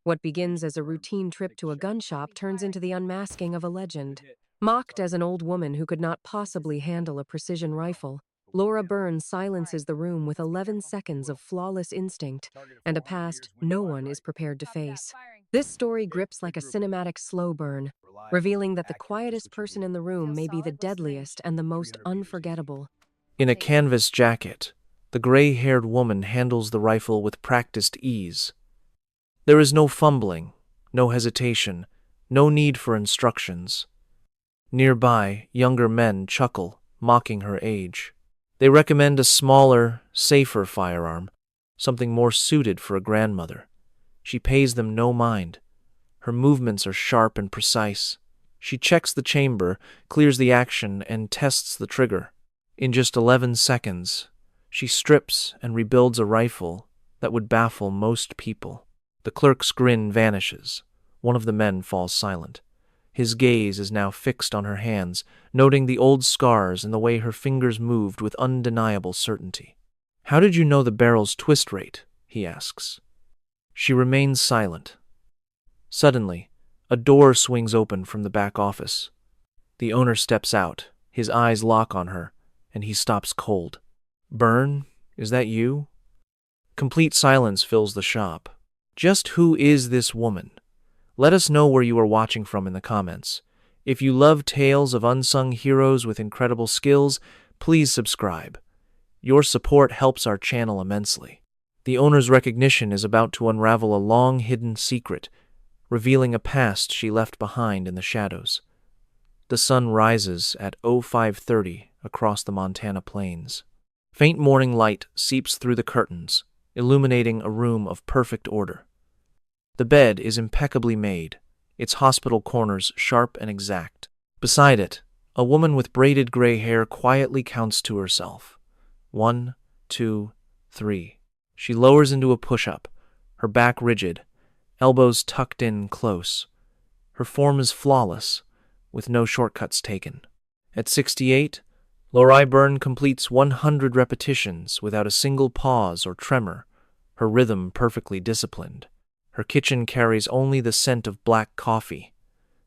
What begins as a routine trip to a gun shop turns into the unmasking of a legend. Mocked as an old woman who could not possibly handle a precision rifle, Laura Burns silences the room with 11 seconds of flawless instinct and a past no one is prepared to face. This story grips like a cinematic slow burn, revealing that the quietest person in the room may be the deadliest and the most unforgettable. In a canvas jacket, the gray-haired woman handles the rifle with practiced ease. There is no fumbling, no hesitation, no need for instructions. Nearby, younger men chuckle, mocking her age. They recommend a smaller, safer firearm, something more suited for a grandmother. She pays them no mind. Her movements are sharp and precise. She checks the chamber, clears the action, and tests the trigger. In just 11 seconds, she strips and rebuilds a rifle that would baffle most people. The clerk's grin vanishes. One of the men falls silent. His gaze is now fixed on her hands, noting the old scars and the way her fingers moved with undeniable certainty. "How did you know the barrel's twist rate?" he asks. She remains silent. Suddenly, a door swings open from the back office. The owner steps out, his eyes lock on her, and he stops cold. "Byrne, is that you?" Complete silence fills the shop. Just who is this woman? Let us know where you are watching from in the comments. If you love tales of unsung heroes with incredible skills, please subscribe. Your support helps our channel immensely. The owner's recognition is about to unravel a long-hidden secret, revealing a past she left behind in the shadows. The sun rises at 05:30 across the Montana plains. Faint morning light seeps through the curtains, illuminating a room of perfect order. The bed is impeccably made, its hospital corners sharp and exact. Beside it, a woman with braided gray hair quietly counts to herself. 1, 2, 3. She lowers into a push-up, her back rigid, elbows tucked in close. Her form is flawless, with no shortcuts taken. At 68, Laura Byrne completes 100 repetitions without a single pause or tremor, her rhythm perfectly disciplined. Her kitchen carries only the scent of black coffee.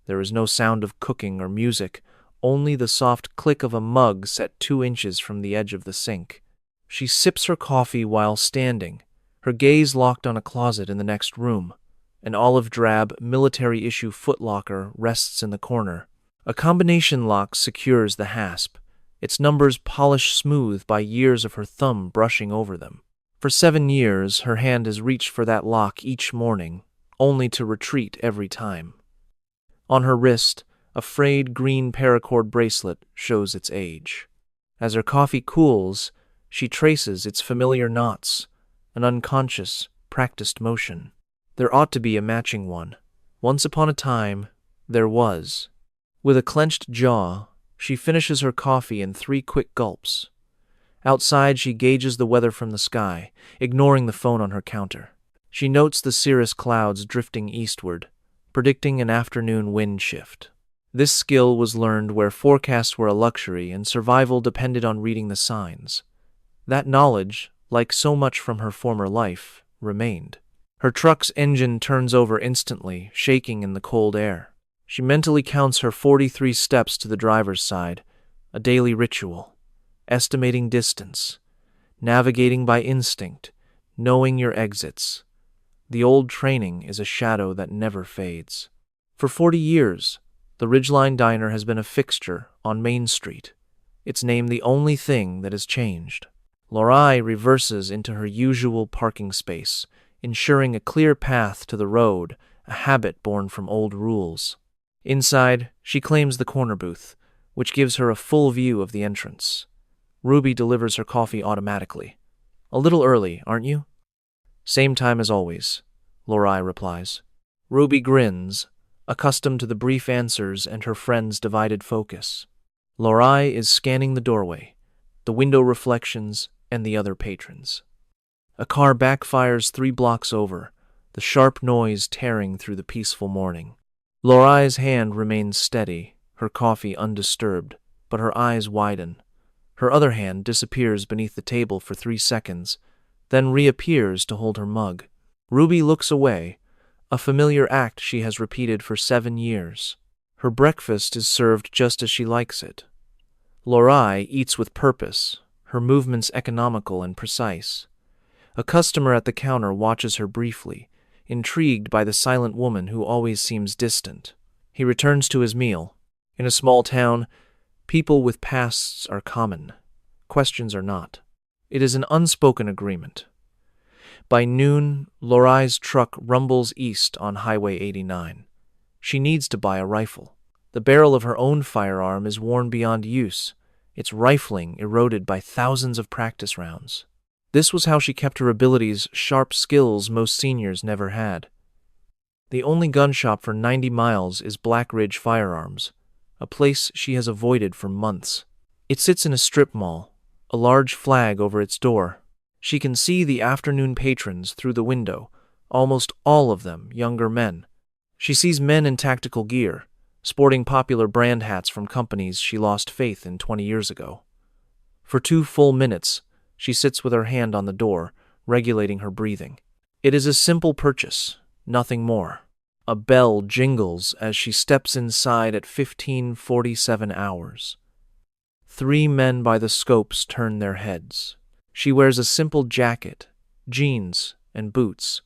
There is no sound of cooking or music, only the soft click of a mug set 2 inches from the edge of the sink. She sips her coffee while standing, her gaze locked on a closet in the next room. An olive-drab, military-issue footlocker rests in the corner. A combination lock secures the hasp, its numbers polished smooth by years of her thumb brushing over them. For 7 years, her hand has reached for that lock each morning, only to retreat every time. On her wrist, a frayed green paracord bracelet shows its age. As her coffee cools, she traces its familiar knots, an unconscious, practiced motion. There ought to be a matching one. Once upon a time, there was. With a clenched jaw, she finishes her coffee in 3 quick gulps. Outside, she gauges the weather from the sky, ignoring the phone on her counter. She notes the cirrus clouds drifting eastward, predicting an afternoon wind shift. This skill was learned where forecasts were a luxury and survival depended on reading the signs. That knowledge, like so much from her former life, remained. Her truck's engine turns over instantly, shaking in the cold air. She mentally counts her 43 steps to the driver's side, a daily ritual. Estimating distance, navigating by instinct, knowing your exits. The old training is a shadow that never fades. For 40 years, the Ridgeline Diner has been a fixture on Main Street, its name the only thing that has changed. Laura reverses into her usual parking space, ensuring a clear path to the road, a habit born from old rules. Inside, she claims the corner booth, which gives her a full view of the entrance. Ruby delivers her coffee automatically. "A little early, aren't you?" "Same time as always," Laura replies. Ruby grins, accustomed to the brief answers and her friend's divided focus. Laura is scanning the doorway, the window reflections, and the other patrons. A car backfires 3 blocks over, the sharp noise tearing through the peaceful morning. Laura's hand remains steady, her coffee undisturbed, but her eyes widen. Her other hand disappears beneath the table for 3 seconds, then reappears to hold her mug. Ruby looks away, a familiar act she has repeated for 7 years. Her breakfast is served just as she likes it. Lorai eats with purpose, her movements economical and precise. A customer at the counter watches her briefly, intrigued by the silent woman who always seems distant. He returns to his meal. In a small town, people with pasts are common. Questions are not. It is an unspoken agreement. By noon, Lorai's truck rumbles east on Highway 89. She needs to buy a rifle. The barrel of her own firearm is worn beyond use, its rifling eroded by thousands of practice rounds. This was how she kept her abilities, sharp skills most seniors never had. The only gun shop for 90 miles is Black Ridge Firearms, a place she has avoided for months. It sits in a strip mall, a large flag over its door. She can see the afternoon patrons through the window, almost all of them younger men. She sees men in tactical gear, sporting popular brand hats from companies she lost faith in 20 years ago. For 2 full minutes, she sits with her hand on the door, regulating her breathing. It is a simple purchase, nothing more. A bell jingles as she steps inside at 15:47 hours. 3 men by the scopes turn their heads. She wears a simple jacket, jeans, and boots,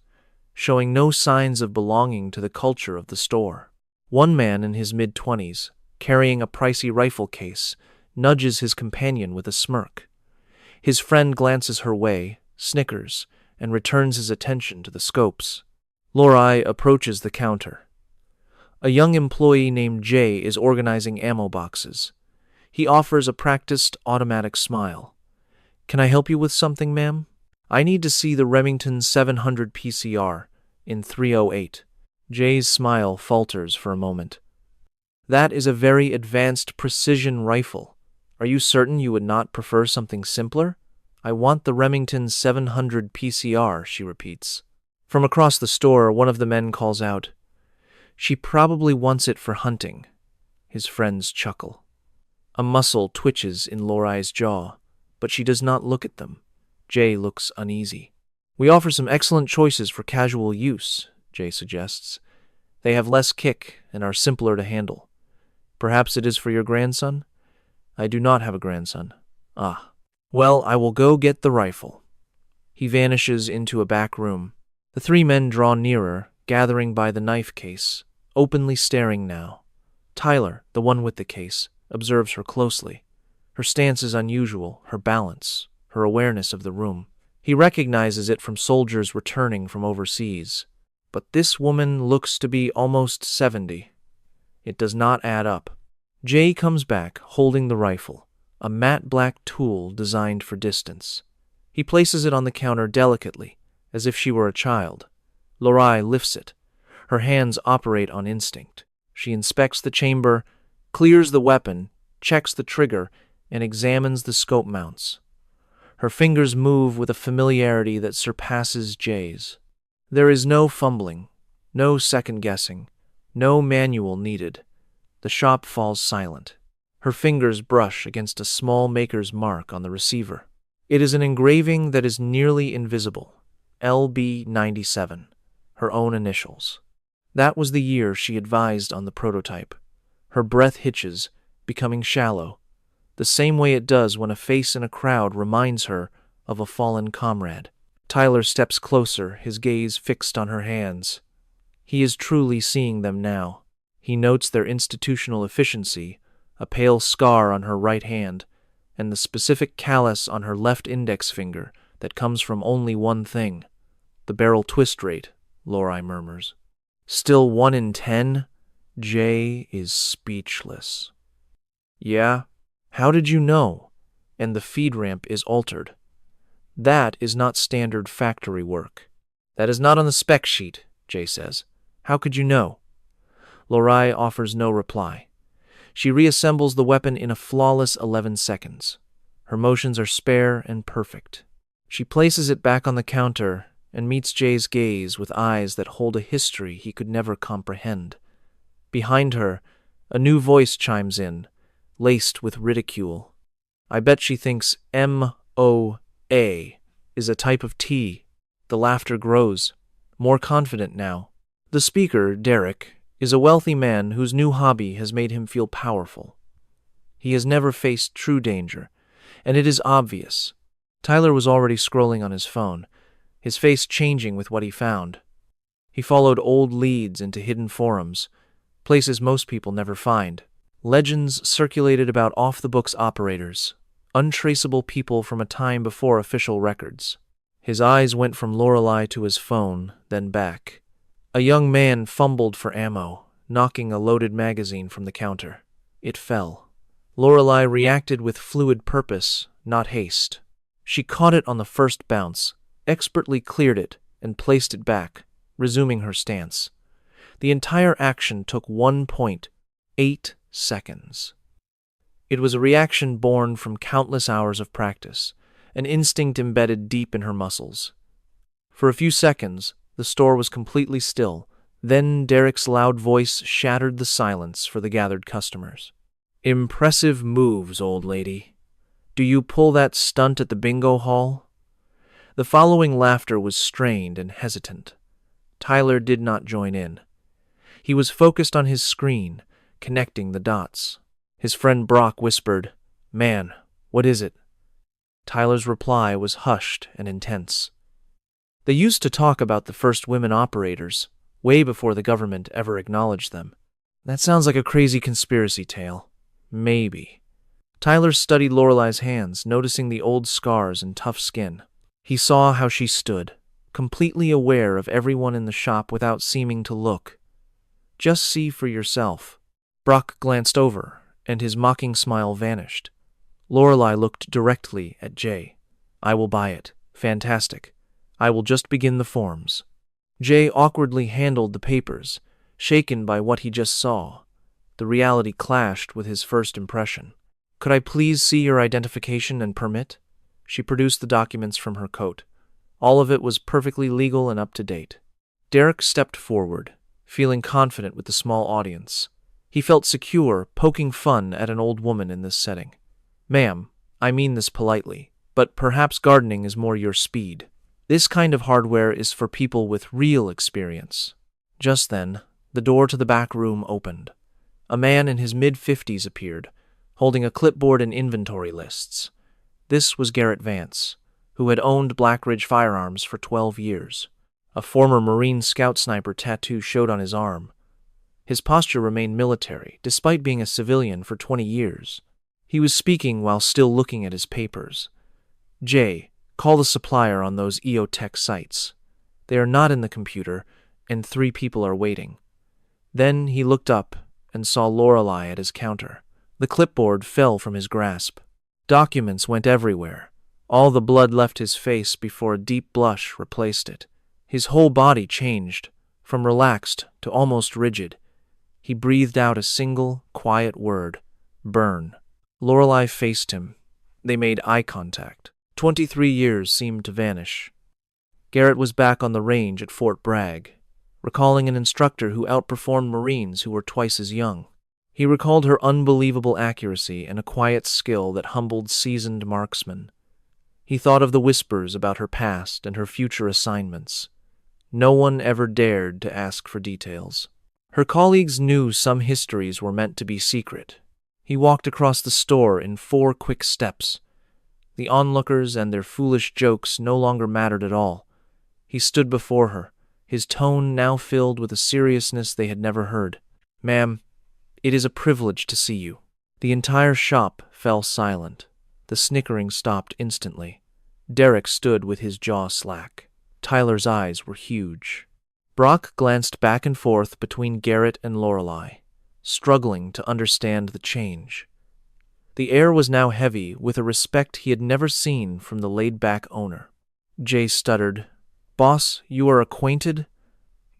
showing no signs of belonging to the culture of the store. One man in his mid-20s, carrying a pricey rifle case, nudges his companion with a smirk. His friend glances her way, snickers, and returns his attention to the scopes. Lorai approaches the counter. A young employee named Jay is organizing ammo boxes. He offers a practiced automatic smile. "Can I help you with something, ma'am?" "I need to see the Remington 700 PCR in 308. Jay's smile falters for a moment. "That is a very advanced precision rifle. Are you certain you would not prefer something simpler?" "I want the Remington 700 PCR, she repeats. From across the store, one of the men calls out, "She probably wants it for hunting." His friends chuckle. A muscle twitches in Lorai's jaw, but she does not look at them. Jay looks uneasy. "We offer some excellent choices for casual use," Jay suggests. "They have less kick and are simpler to handle. Perhaps it is for your grandson?" "I do not have a grandson." "Ah. Well, I will go get the rifle." He vanishes into a back room. The 3 men draw nearer, gathering by the knife case, openly staring now. Tyler, the one with the case, observes her closely. Her stance is unusual, her balance, her awareness of the room. He recognizes it from soldiers returning from overseas. But this woman looks to be almost 70. It does not add up. Jay comes back, holding the rifle, a matte black tool designed for distance. He places it on the counter delicately, as if she were a child. Lorai lifts it. Her hands operate on instinct. She inspects the chamber, clears the weapon, checks the trigger, and examines the scope mounts. Her fingers move with a familiarity that surpasses Jay's. There is no fumbling, no second-guessing, no manual needed. The shop falls silent. Her fingers brush against a small maker's mark on the receiver. It is an engraving that is nearly invisible. LB97, her own initials. That was the year she advised on the prototype. Her breath hitches, becoming shallow, the same way it does when a face in a crowd reminds her of a fallen comrade. Tyler steps closer, his gaze fixed on her hands. He is truly seeing them now. He notes their institutional efficiency, a pale scar on her right hand, and the specific callus on her left index finger that comes from only one thing. The barrel twist rate, Lorai murmurs. Still 1 in 10? Jay is speechless. "Yeah? How did you know?" "And the feed ramp is altered." "That is not standard factory work." "That is not on the spec sheet," Jay says. "How could you know?" Lorai offers no reply. She reassembles the weapon in a flawless 11 seconds. Her motions are spare and perfect. She places it back on the counter and meets Jay's gaze with eyes that hold a history he could never comprehend. Behind her, a new voice chimes in, laced with ridicule. I bet she thinks MOA is a type of tea. The laughter grows, more confident now. The speaker, Derek, is a wealthy man whose new hobby has made him feel powerful. He has never faced true danger, and it is obvious. Tyler was already scrolling on his phone, his face changing with what he found. He followed old leads into hidden forums, places most people never find. Legends circulated about off-the-books operators, untraceable people from a time before official records. His eyes went from Lorelei to his phone, then back. A young man fumbled for ammo, knocking a loaded magazine from the counter. It fell. Lorelei reacted with fluid purpose, not haste. She caught it on the first bounce, expertly cleared it, and placed it back, resuming her stance. The entire action took 1.8 seconds. It was a reaction born from countless hours of practice, an instinct embedded deep in her muscles. For a few seconds, the store was completely still. Then Derek's loud voice shattered the silence for the gathered customers. "Impressive moves, old lady. Do you pull that stunt at the bingo hall?" The following laughter was strained and hesitant. Tyler did not join in. He was focused on his screen, connecting the dots. His friend Brock whispered, "Man, what is it?" Tyler's reply was hushed and intense. They used to talk about the first women operators, way before the government ever acknowledged them. That sounds like a crazy conspiracy tale. Maybe. Tyler studied Lorelei's hands, noticing the old scars and tough skin. He saw how she stood, completely aware of everyone in the shop without seeming to look. "Just see for yourself." Brock glanced over, and his mocking smile vanished. Lorelei looked directly at Jay. "I will buy it. Fantastic. I will just begin the forms." Jay awkwardly handled the papers, shaken by what he just saw. The reality clashed with his first impression. "Could I please see your identification and permit?" She produced the documents from her coat. All of it was perfectly legal and up to date. Derek stepped forward, feeling confident with the small audience. He felt secure, poking fun at an old woman in this setting. "Ma'am, I mean this politely, but perhaps gardening is more your speed. This kind of hardware is for people with real experience." Just then, the door to the back room opened. A man in his mid-50s appeared, holding a clipboard and inventory lists. This was Garrett Vance, who had owned Black Ridge Firearms for 12 years. A former Marine Scout sniper tattoo showed on his arm. His posture remained military, despite being a civilian for 20 years. He was speaking while still looking at his papers. "Jay, call the supplier on those EOTech sites. They are not in the computer, and 3 people are waiting." Then he looked up and saw Lorelei at his counter. The clipboard fell from his grasp. Documents went everywhere. All the blood left his face before a deep blush replaced it. His whole body changed, from relaxed to almost rigid. He breathed out a single, quiet word: "Burn." Lorelei faced him. They made eye contact. 23 years seemed to vanish. Garrett was back on the range at Fort Bragg, recalling an instructor who outperformed Marines who were twice as young. He recalled her unbelievable accuracy and a quiet skill that humbled seasoned marksmen. He thought of the whispers about her past and her future assignments. No one ever dared to ask for details. Her colleagues knew some histories were meant to be secret. He walked across the store in 4 quick steps. The onlookers and their foolish jokes no longer mattered at all. He stood before her, his tone now filled with a seriousness they had never heard. "Ma'am, it is a privilege to see you." The entire shop fell silent. The snickering stopped instantly. Derek stood with his jaw slack. Tyler's eyes were huge. Brock glanced back and forth between Garrett and Lorelei, struggling to understand the change. The air was now heavy with a respect he had never seen from the laid-back owner. Jay stuttered, "Boss, you are acquainted?"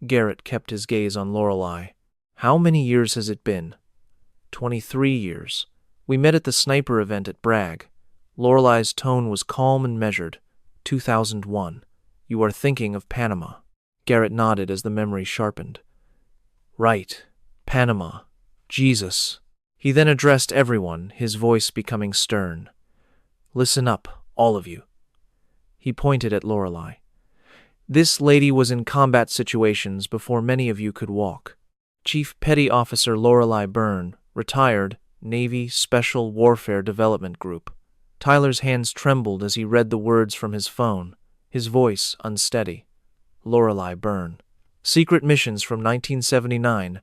Garrett kept his gaze on Lorelei. "How many years has it been?" 23 years. We met at the sniper event at Bragg." Lorelei's tone was calm and measured. 2001. "You are thinking of Panama." Garrett nodded as the memory sharpened. "Right. Panama. Jesus." He then addressed everyone, his voice becoming stern. "Listen up, all of you." He pointed at Lorelei. This lady was in combat situations before many of you could walk. Chief Petty Officer Lorelei Byrne, retired, Navy Special Warfare Development Group. Tyler's hands trembled as he read the words from his phone, his voice unsteady. Lorelei Byrne. Secret missions from 1979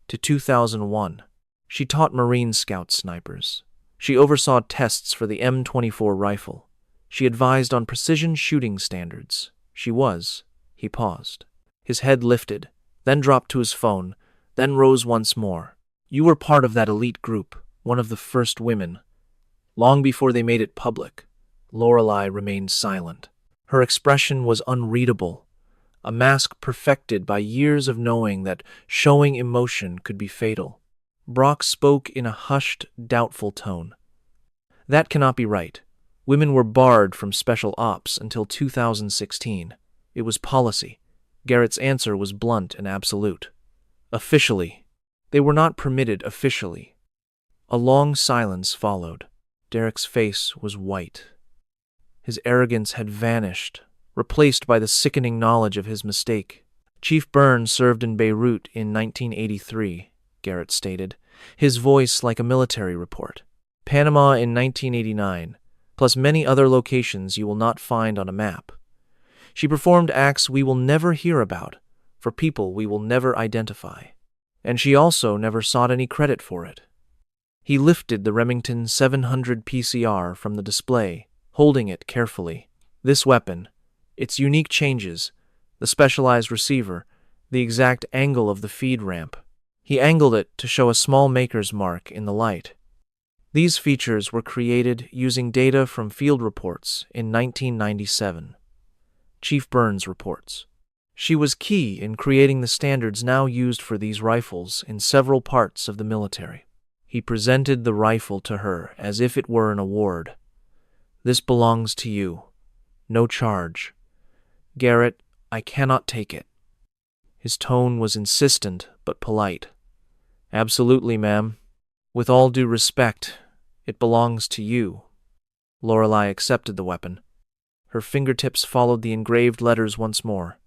to 2001. She taught Marine Scout snipers. She oversaw tests for the M24 rifle. She advised on precision shooting standards. He paused. His head lifted, then dropped to his phone, then rose once more. You were part of that elite group, one of the first women. Long before they made it public, Lorelei remained silent. Her expression was unreadable, a mask perfected by years of knowing that showing emotion could be fatal. Brock spoke in a hushed, doubtful tone. That cannot be right. Women were barred from special ops until 2016. It was policy. Garrett's answer was blunt and absolute. Officially. They were not permitted officially. A long silence followed. Derek's face was white. His arrogance had vanished, replaced by the sickening knowledge of his mistake. Chief Byrne served in Beirut in 1983, Garrett stated, his voice like a military report. Panama in 1989, plus many other locations you will not find on a map. She performed acts we will never hear about, for people we will never identify. And she also never sought any credit for it. He lifted the Remington 700 PCR from the display, holding it carefully. This weapon, its unique changes, the specialized receiver, the exact angle of the feed ramp. He angled it to show a small maker's mark in the light. These features were created using data from field reports in 1997. Chief Byrne's reports. She was key in creating the standards now used for these rifles in several parts of the military. He presented the rifle to her as if it were an award. This belongs to you. No charge. Garrett, I cannot take it. His tone was insistent but polite. Absolutely, ma'am. With all due respect, it belongs to you. Lorelei accepted the weapon. Her fingertips followed the engraved letters once more.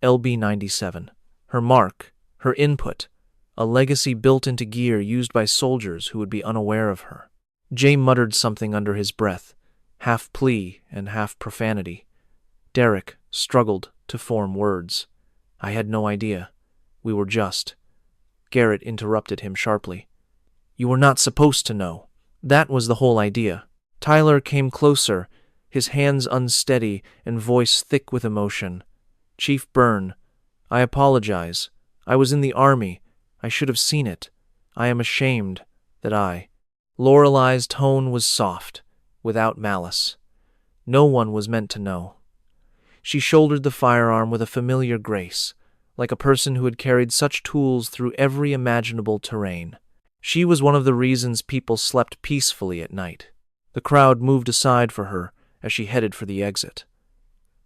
LB-97. Her mark, her input, a legacy built into gear used by soldiers who would be unaware of her. Jay muttered something under his breath, half plea and half profanity. Derek struggled to form words. I had no idea. We were just... Garrett interrupted him sharply. You were not supposed to know. That was the whole idea. Tyler came closer, his hands unsteady and voice thick with emotion. Chief Byrne, I apologize. I was in the army. I should have seen it. I am ashamed that I... Lorelei's tone was soft, without malice. No one was meant to know. She shouldered the firearm with a familiar grace, like a person who had carried such tools through every imaginable terrain. She was one of the reasons people slept peacefully at night. The crowd moved aside for her as she headed for the exit.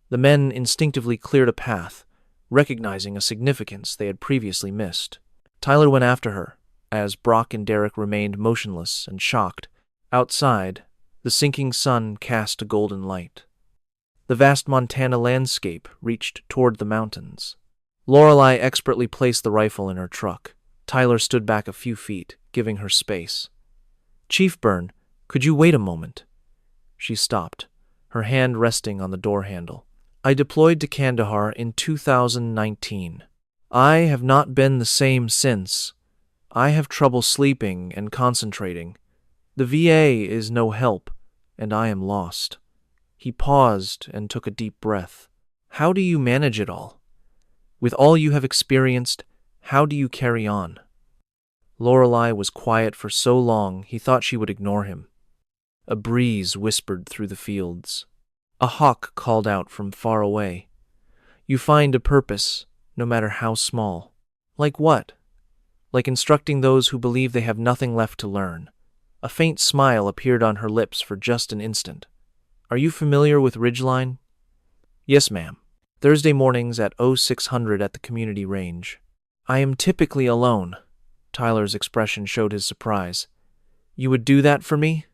The men instinctively cleared a path, recognizing a significance they had previously missed. Tyler went after her, as Brock and Derek remained motionless and shocked. Outside, the sinking sun cast a golden light. The vast Montana landscape reached toward the mountains. Lorelei expertly placed the rifle in her truck. Tyler stood back a few feet, giving her space. Chief Byrne, could you wait a moment? She stopped, her hand resting on the door handle. I deployed to Kandahar in 2019. I have not been the same since. I have trouble sleeping and concentrating. The VA is no help, and I am lost. He paused and took a deep breath. How do you manage it all? With all you have experienced, how do you carry on? Lorelei was quiet for so long he thought she would ignore him. A breeze whispered through the fields. A hawk called out from far away. You find a purpose, no matter how small. Like what? Like instructing those who believe they have nothing left to learn. A faint smile appeared on her lips for just an instant. Are you familiar with Ridgeline? Yes, ma'am. Thursday mornings at 0600 at the community range. I am typically alone. Tyler's expression showed his surprise. You would do that for me?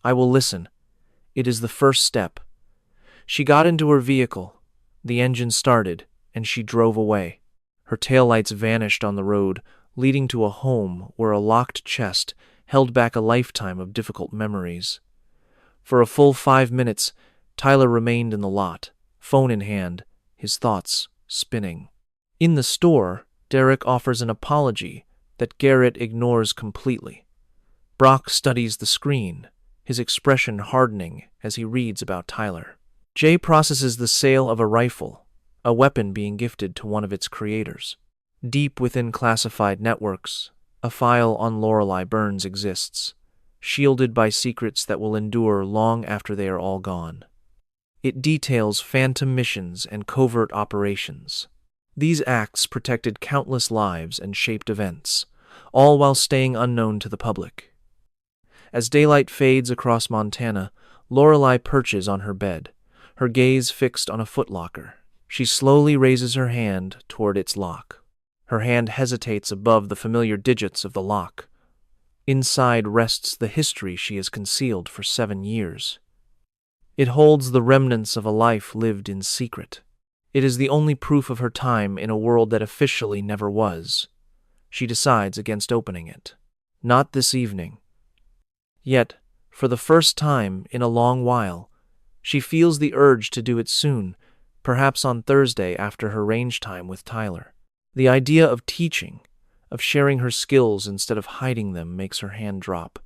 I will listen. It is the first step. She got into her vehicle. The engine started, and she drove away. Her taillights vanished on the road, leading to a home where a locked chest held back a lifetime of difficult memories. For a full 5 minutes, Tyler remained in the lot, phone in hand, his thoughts spinning. In the store, Derek offers an apology that Garrett ignores completely. Brock studies the screen, his expression hardening as he reads about Tyler. Jay processes the sale of a rifle, a weapon being gifted to one of its creators. Deep within classified networks, a file on Lorelei Burns exists, shielded by secrets that will endure long after they are all gone. It details phantom missions and covert operations. These acts protected countless lives and shaped events, all while staying unknown to the public. As daylight fades across Montana, Lorelei perches on her bed, her gaze fixed on a footlocker. She slowly raises her hand toward its lock. Her hand hesitates above the familiar digits of the lock. Inside rests the history she has concealed for 7 years. It holds the remnants of a life lived in secret. It is the only proof of her time in a world that officially never was. She decides against opening it. Not this evening. Yet, for the first time in a long while, she feels the urge to do it soon, perhaps on Thursday after her range time with Tyler. The idea of teaching, of sharing her skills instead of hiding them, makes her hand drop.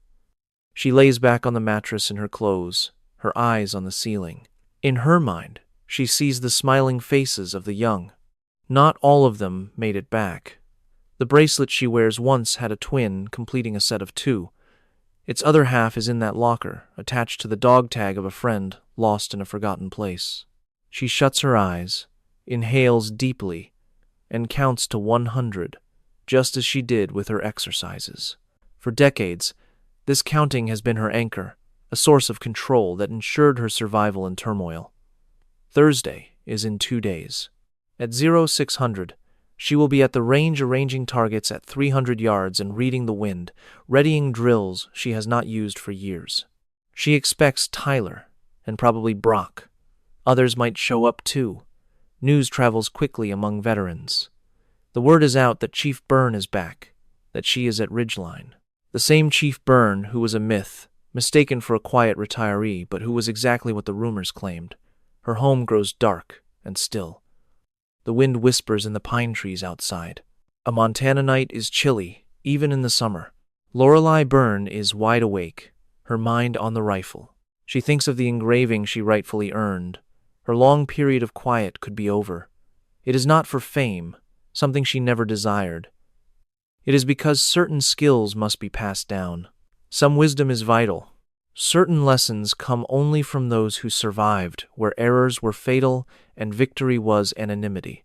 She lays back on the mattress in her clothes, her eyes on the ceiling. In her mind, she sees the smiling faces of the young. Not all of them made it back. The bracelet she wears once had a twin, completing a set of 2. Its other half is in that locker, attached to the dog tag of a friend lost in a forgotten place. She shuts her eyes, inhales deeply, and counts to 100, just as she did with her exercises. For decades, this counting has been her anchor, a source of control that ensured her survival in turmoil. Thursday is in 2 days. At 0600, she will be at the range arranging targets at 300 yards and reading the wind, readying drills she has not used for years. She expects Tyler, and probably Brock. Others might show up too. News travels quickly among veterans. The word is out that Chief Byrne is back, that she is at Ridgeline. The same Chief Byrne who was a myth, mistaken for a quiet retiree, but who was exactly what the rumors claimed. Her home grows dark and still. The wind whispers in the pine trees outside. A Montana night is chilly, even in the summer. Lorelei Byrne is wide awake, her mind on the rifle. She thinks of the engraving she rightfully earned. Her long period of quiet could be over. It is not for fame, something she never desired. It is because certain skills must be passed down. Some wisdom is vital. Certain lessons come only from those who survived, where errors were fatal and victory was anonymity.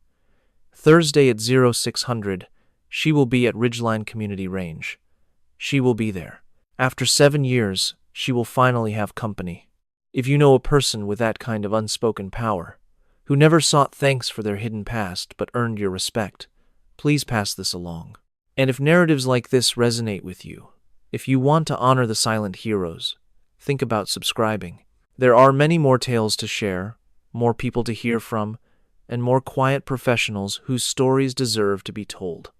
Thursday at 0600, she will be at Ridgeline Community Range. She will be there. After 7 years, she will finally have company. If you know a person with that kind of unspoken power, who never sought thanks for their hidden past but earned your respect, please pass this along. And if narratives like this resonate with you, if you want to honor the silent heroes, think about subscribing. There are many more tales to share, more people to hear from, and more quiet professionals whose stories deserve to be told.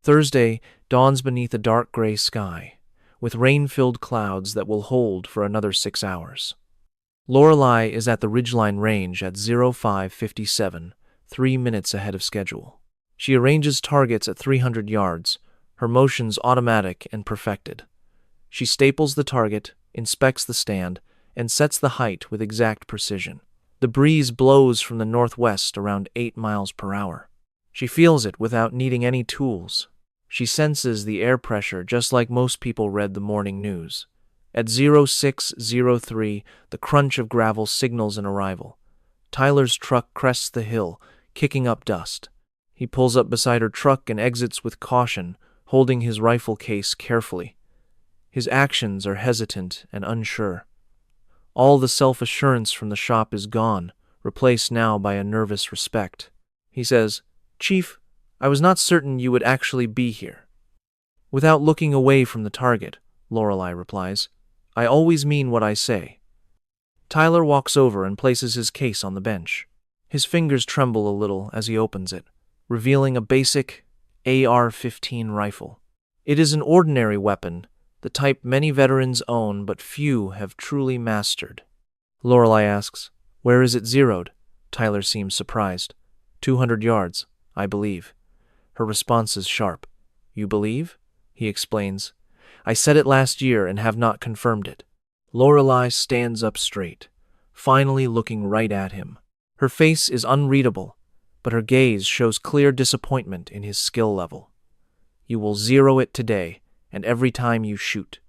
Thursday dawns beneath a dark gray sky, with rain-filled clouds that will hold for another 6 hours. Lorelei is at the Ridgeline Range at 0557, 3 minutes ahead of schedule. She arranges targets at 300 yards, her motions automatic and perfected. She staples the target, inspects the stand, and sets the height with exact precision. The breeze blows from the northwest around 8 miles per hour. She feels it without needing any tools. She senses the air pressure just like most people read the morning news. At 0603, the crunch of gravel signals an arrival. Tyler's truck crests the hill, kicking up dust. He pulls up beside her truck and exits with caution, holding his rifle case carefully. His actions are hesitant and unsure. All the self-assurance from the shop is gone, replaced now by a nervous respect. He says, "Chief, I was not certain you would actually be here." Without looking away from the target, Lorelei replies, "I always mean what I say." Tyler walks over and places his case on the bench. His fingers tremble a little as he opens it, revealing a basic AR-15 rifle. It is an ordinary weapon, the type many veterans own but few have truly mastered. Lorelei asks, "Where is it zeroed?" Tyler seems surprised. 200 yards, I believe. Her response is sharp. You believe? He explains. I said it last year and have not confirmed it. Lorelei stands up straight, finally looking right at him. Her face is unreadable, but her gaze shows clear disappointment in his skill level. You will zero it today, and every time you shoot.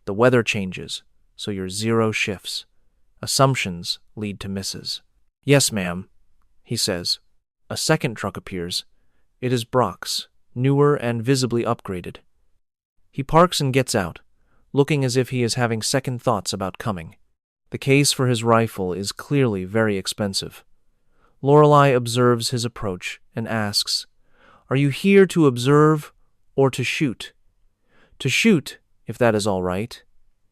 The weather changes, so your zero shifts. Assumptions lead to misses. Yes, ma'am, he says. A second truck appears. It is Brock's, newer and visibly upgraded. He parks and gets out, looking as if he is having second thoughts about coming. The case for his rifle is clearly very expensive. Lorelei observes his approach and asks, "Are you here to observe or to shoot?" "To shoot, if that is all right,"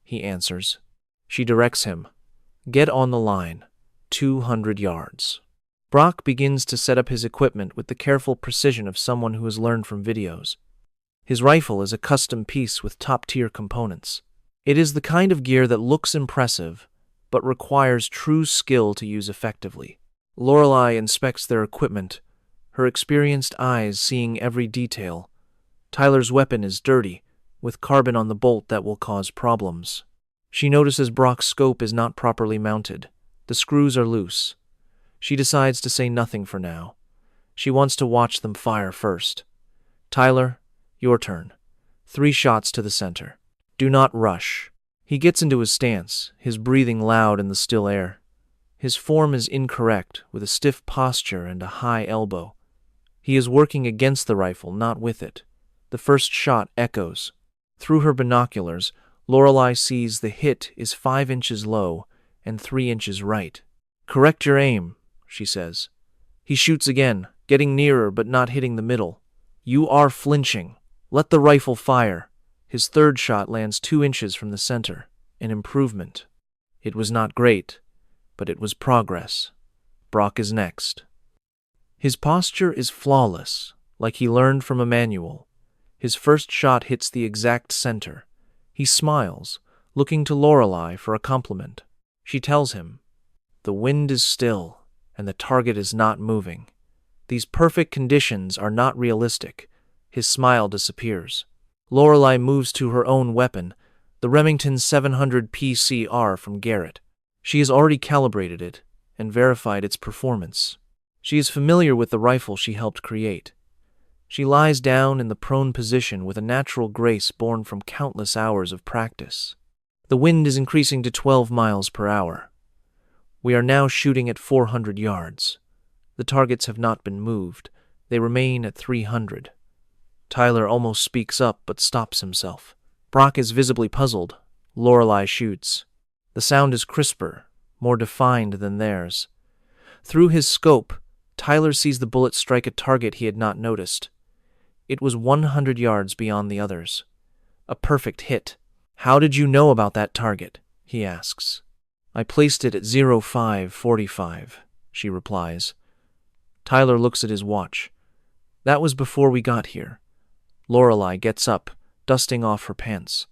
he answers. She directs him, "Get on the line, 200 yards." Brock begins to set up his equipment with the careful precision of someone who has learned from videos. His rifle is a custom piece with top-tier components. It is the kind of gear that looks impressive, but requires true skill to use effectively. Lorelei inspects their equipment, her experienced eyes seeing every detail. Tyler's weapon is dirty, with carbon on the bolt that will cause problems. She notices Brock's scope is not properly mounted. The screws are loose. She decides to say nothing for now. She wants to watch them fire first. Tyler, your turn. 3 shots to the center. Do not rush. He gets into his stance, his breathing loud in the still air. His form is incorrect, with a stiff posture and a high elbow. He is working against the rifle, not with it. The first shot echoes. Through her binoculars, Lorelei sees the hit is 5 inches low and 3 inches right. Correct your aim, she says. He shoots again, getting nearer but not hitting the middle. You are flinching. Let the rifle fire. His third shot lands 2 inches from the center, an improvement. It was not great, but it was progress. Brock is next. His posture is flawless, like he learned from a manual. His first shot hits the exact center. He smiles, looking to Lorelei for a compliment. She tells him, "The wind is still, and the target is not moving. These perfect conditions are not realistic." His smile disappears. Lorelei moves to her own weapon, the Remington 700 PCR from Garrett. She has already calibrated it and verified its performance. She is familiar with the rifle she helped create. She lies down in the prone position with a natural grace born from countless hours of practice. The wind is increasing to 12 miles per hour. We are now shooting at 400 yards. The targets have not been moved. They remain at 300. Tyler almost speaks up but stops himself. Brock is visibly puzzled. Lorelei shoots. The sound is crisper, more defined than theirs. Through his scope, Tyler sees the bullet strike a target he had not noticed. It was 100 yards beyond the others. A perfect hit. How did you know about that target? He asks. I placed it at 0545, she replies. Tyler looks at his watch. That was before we got here. Lorelei gets up, dusting off her pants.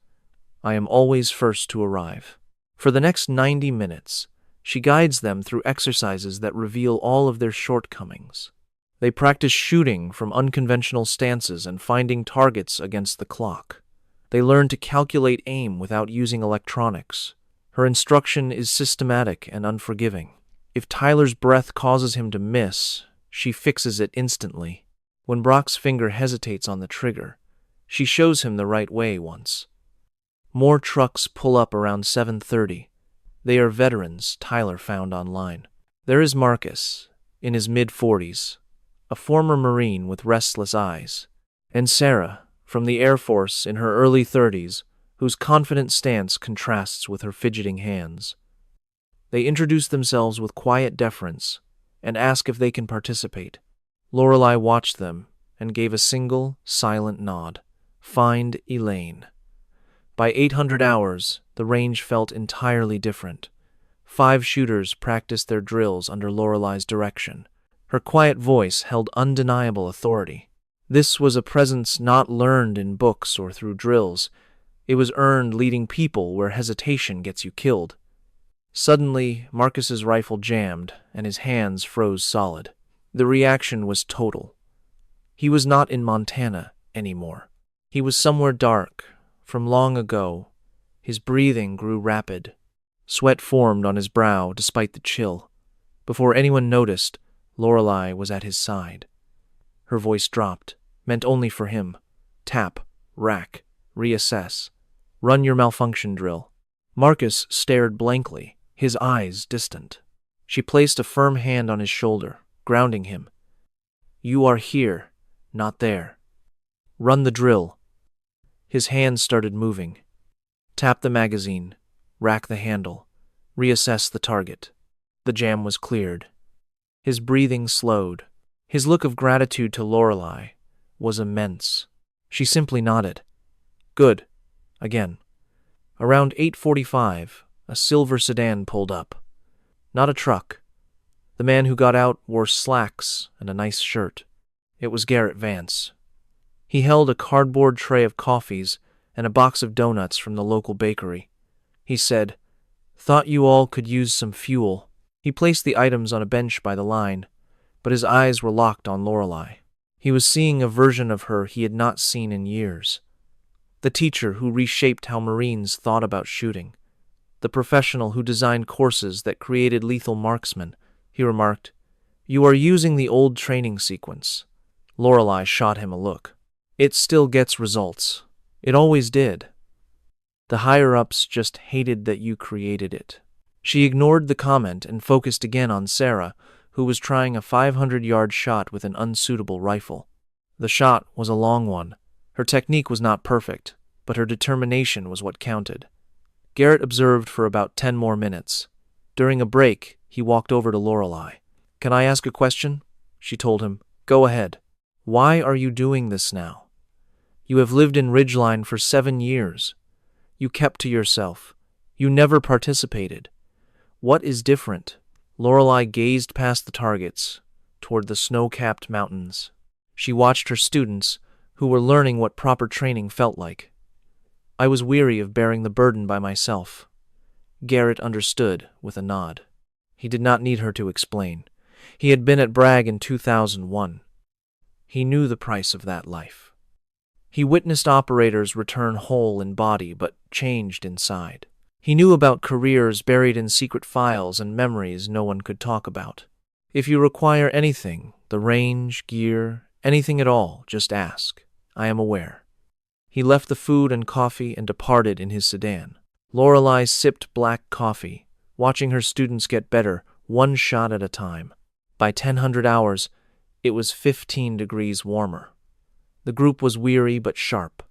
I am always first to arrive. For the next 90 minutes, she guides them through exercises that reveal all of their shortcomings. They practice shooting from unconventional stances and finding targets against the clock. They learn to calculate aim without using electronics. Her instruction is systematic and unforgiving. If Tyler's breath causes him to miss, she fixes it instantly. When Brock's finger hesitates on the trigger, she shows him the right way once. More trucks pull up around 7:30. They are veterans Tyler found online. There is Marcus, in his mid-40s, a former Marine with restless eyes, and Sarah, from the Air Force in her early 30s, whose confident stance contrasts with her fidgeting hands. They introduce themselves with quiet deference and ask if they can participate. Lorelei watched them and gave a single, silent nod. Find Elaine. By 800 hours, the range felt entirely different. 5 shooters practiced their drills under Lorelei's direction. Her quiet voice held undeniable authority. This was a presence not learned in books or through drills. It was earned leading people where hesitation gets you killed. Suddenly, Marcus's rifle jammed, and his hands froze solid. The reaction was total. He was not in Montana anymore. He was somewhere dark, from long ago. His breathing grew rapid. Sweat formed on his brow despite the chill. Before anyone noticed, Lorelei was at his side. Her voice dropped, meant only for him. Tap, rack, reassess. Run your malfunction drill. Marcus stared blankly, his eyes distant. She placed a firm hand on his shoulder, grounding him. You are here, not there. Run the drill. His hands started moving. Tap the magazine, rack the handle, reassess the target. The jam was cleared. His breathing slowed. His look of gratitude to Lorelei was immense. She simply nodded. Good. Again. Around 8:45, a silver sedan pulled up. Not a truck. The man who got out wore slacks and a nice shirt. It was Garrett Vance. He held a cardboard tray of coffees and a box of donuts from the local bakery. He said, "Thought you all could use some fuel." He placed the items on a bench by the line, but his eyes were locked on Lorelei. He was seeing a version of her he had not seen in years. The teacher who reshaped how Marines thought about shooting. The professional who designed courses that created lethal marksmen. He remarked, "You are using the old training sequence." Lorelei shot him a look. "It still gets results. It always did. The higher-ups just hated that you created it." She ignored the comment and focused again on Sarah, who was trying a 500-yard shot with an unsuitable rifle. The shot was a long one. Her technique was not perfect, but her determination was what counted. Garrett observed for about 10 more minutes. During a break, he walked over to Lorelei. "Can I ask a question?" She told him. "Go ahead. Why are you doing this now? You have lived in Ridgeline for 7 years. You kept to yourself. You never participated. What is different?" Lorelei gazed past the targets, toward the snow-capped mountains. She watched her students, who were learning what proper training felt like. "I was weary of bearing the burden by myself." Garrett understood with a nod. He did not need her to explain. He had been at Bragg in 2001. He knew the price of that life. He witnessed operators return whole in body but changed inside. He knew about careers buried in secret files and memories no one could talk about. If you require anything, the range, gear, anything at all, just ask. I am aware. He left the food and coffee and departed in his sedan. Lorelei sipped black coffee, watching her students get better, one shot at a time. By 1000 hours, it was 15 degrees warmer. The group was weary but sharp.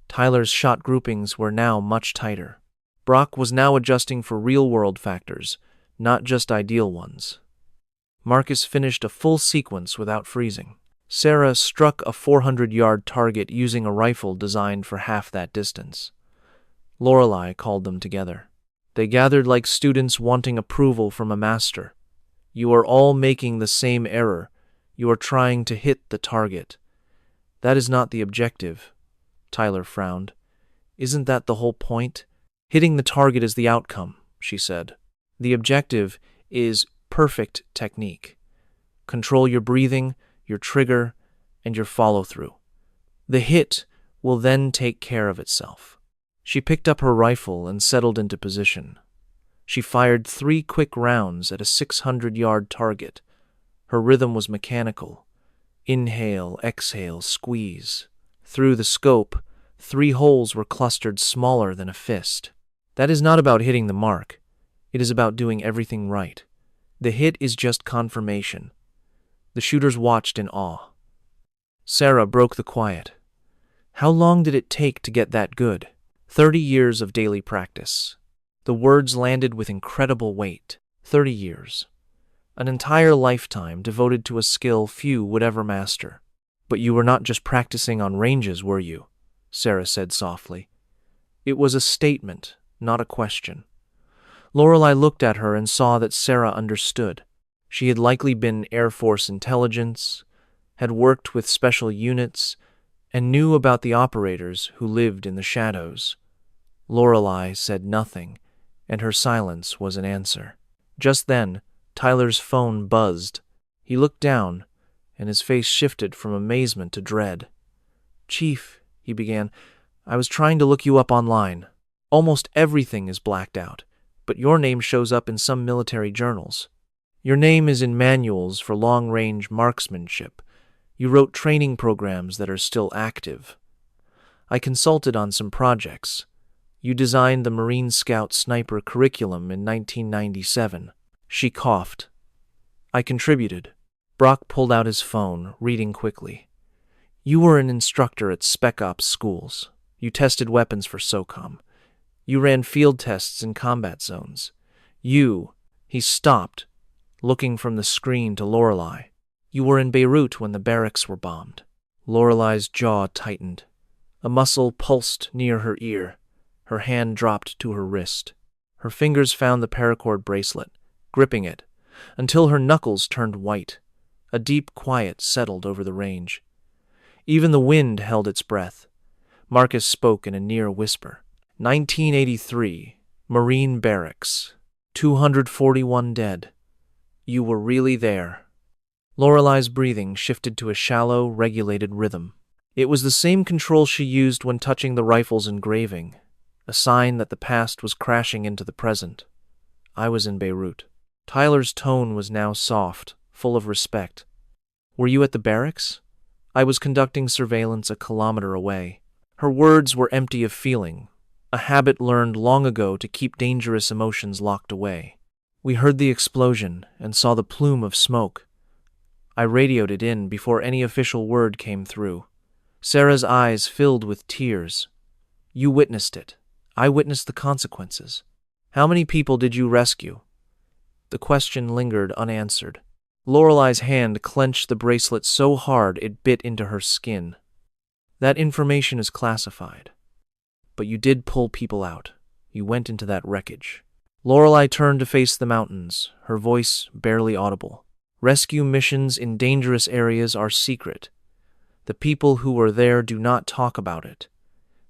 Tyler's shot groupings were now much tighter. Brock was now adjusting for real-world factors, not just ideal ones. Marcus finished a full sequence without freezing. Sarah struck a 400-yard target using a rifle designed for half that distance. Lorelei called them together. They gathered like students wanting approval from a master. "You are all making the same error. You are trying to hit the target. That is not the objective." Tyler frowned. "Isn't that the whole point? Hitting the target is the outcome," she said. "The objective is perfect technique. Control your breathing, your trigger, and your follow-through. The hit will then take care of itself." She picked up her rifle and settled into position. She fired 3 quick rounds at a 600-yard target. Her rhythm was mechanical. Inhale, exhale, squeeze. Through the scope, 3 holes were clustered smaller than a fist. That is not about hitting the mark. It is about doing everything right. The hit is just confirmation. The shooters watched in awe. Sarah broke the quiet. "How long did it take to get that good?" 30 years of daily practice. The words landed with incredible weight. 30 years. An entire lifetime devoted to a skill few would ever master. "But you were not just practicing on ranges, were you?" Sarah said softly. It was a statement, not a question. Lorelei looked at her and saw that Sarah understood. She had likely been Air Force intelligence, had worked with special units, and knew about the operators who lived in the shadows. Lorelei said nothing, and her silence was an answer. Just then, Tyler's phone buzzed. He looked down, and his face shifted from amazement to dread. "Chief," he began, "I was trying to look you up online. Almost everything is blacked out, but your name shows up in some military journals. Your name is in manuals for long-range marksmanship. You wrote training programs that are still active. I consulted on some projects. You designed the Marine Scout Sniper curriculum in 1997. She coughed. "I contributed." Brock pulled out his phone, reading quickly. "You were an instructor at Spec Ops schools. You tested weapons for SOCOM. You ran field tests in combat zones. He stopped, looking from the screen to Lorelei. "You were in Beirut when the barracks were bombed." Lorelei's jaw tightened. A muscle pulsed near her ear. Her hand dropped to her wrist. Her fingers found the paracord bracelet, gripping it, until her knuckles turned white. A deep quiet settled over the range. Even the wind held its breath. Marcus spoke in a near whisper. 1983, Marine Barracks. 241 dead. You were really there. Lorelei's breathing shifted to a shallow, regulated rhythm. It was the same control she used when touching the rifle's engraving, a sign that the past was crashing into the present. "I was in Beirut." Tyler's tone was now soft, full of respect. "Were you at the barracks?" "I was conducting surveillance a kilometer away." Her words were empty of feeling, a habit learned long ago to keep dangerous emotions locked away. "We heard the explosion and saw the plume of smoke. I radioed it in before any official word came through." Sarah's eyes filled with tears. "You witnessed it. I witnessed the consequences. How many people did you rescue?" The question lingered unanswered. Lorelei's hand clenched the bracelet so hard it bit into her skin. "That information is classified. But you did pull people out. You went into that wreckage." Lorelei turned to face the mountains, her voice barely audible. "Rescue missions in dangerous areas are secret. The people who were there do not talk about it.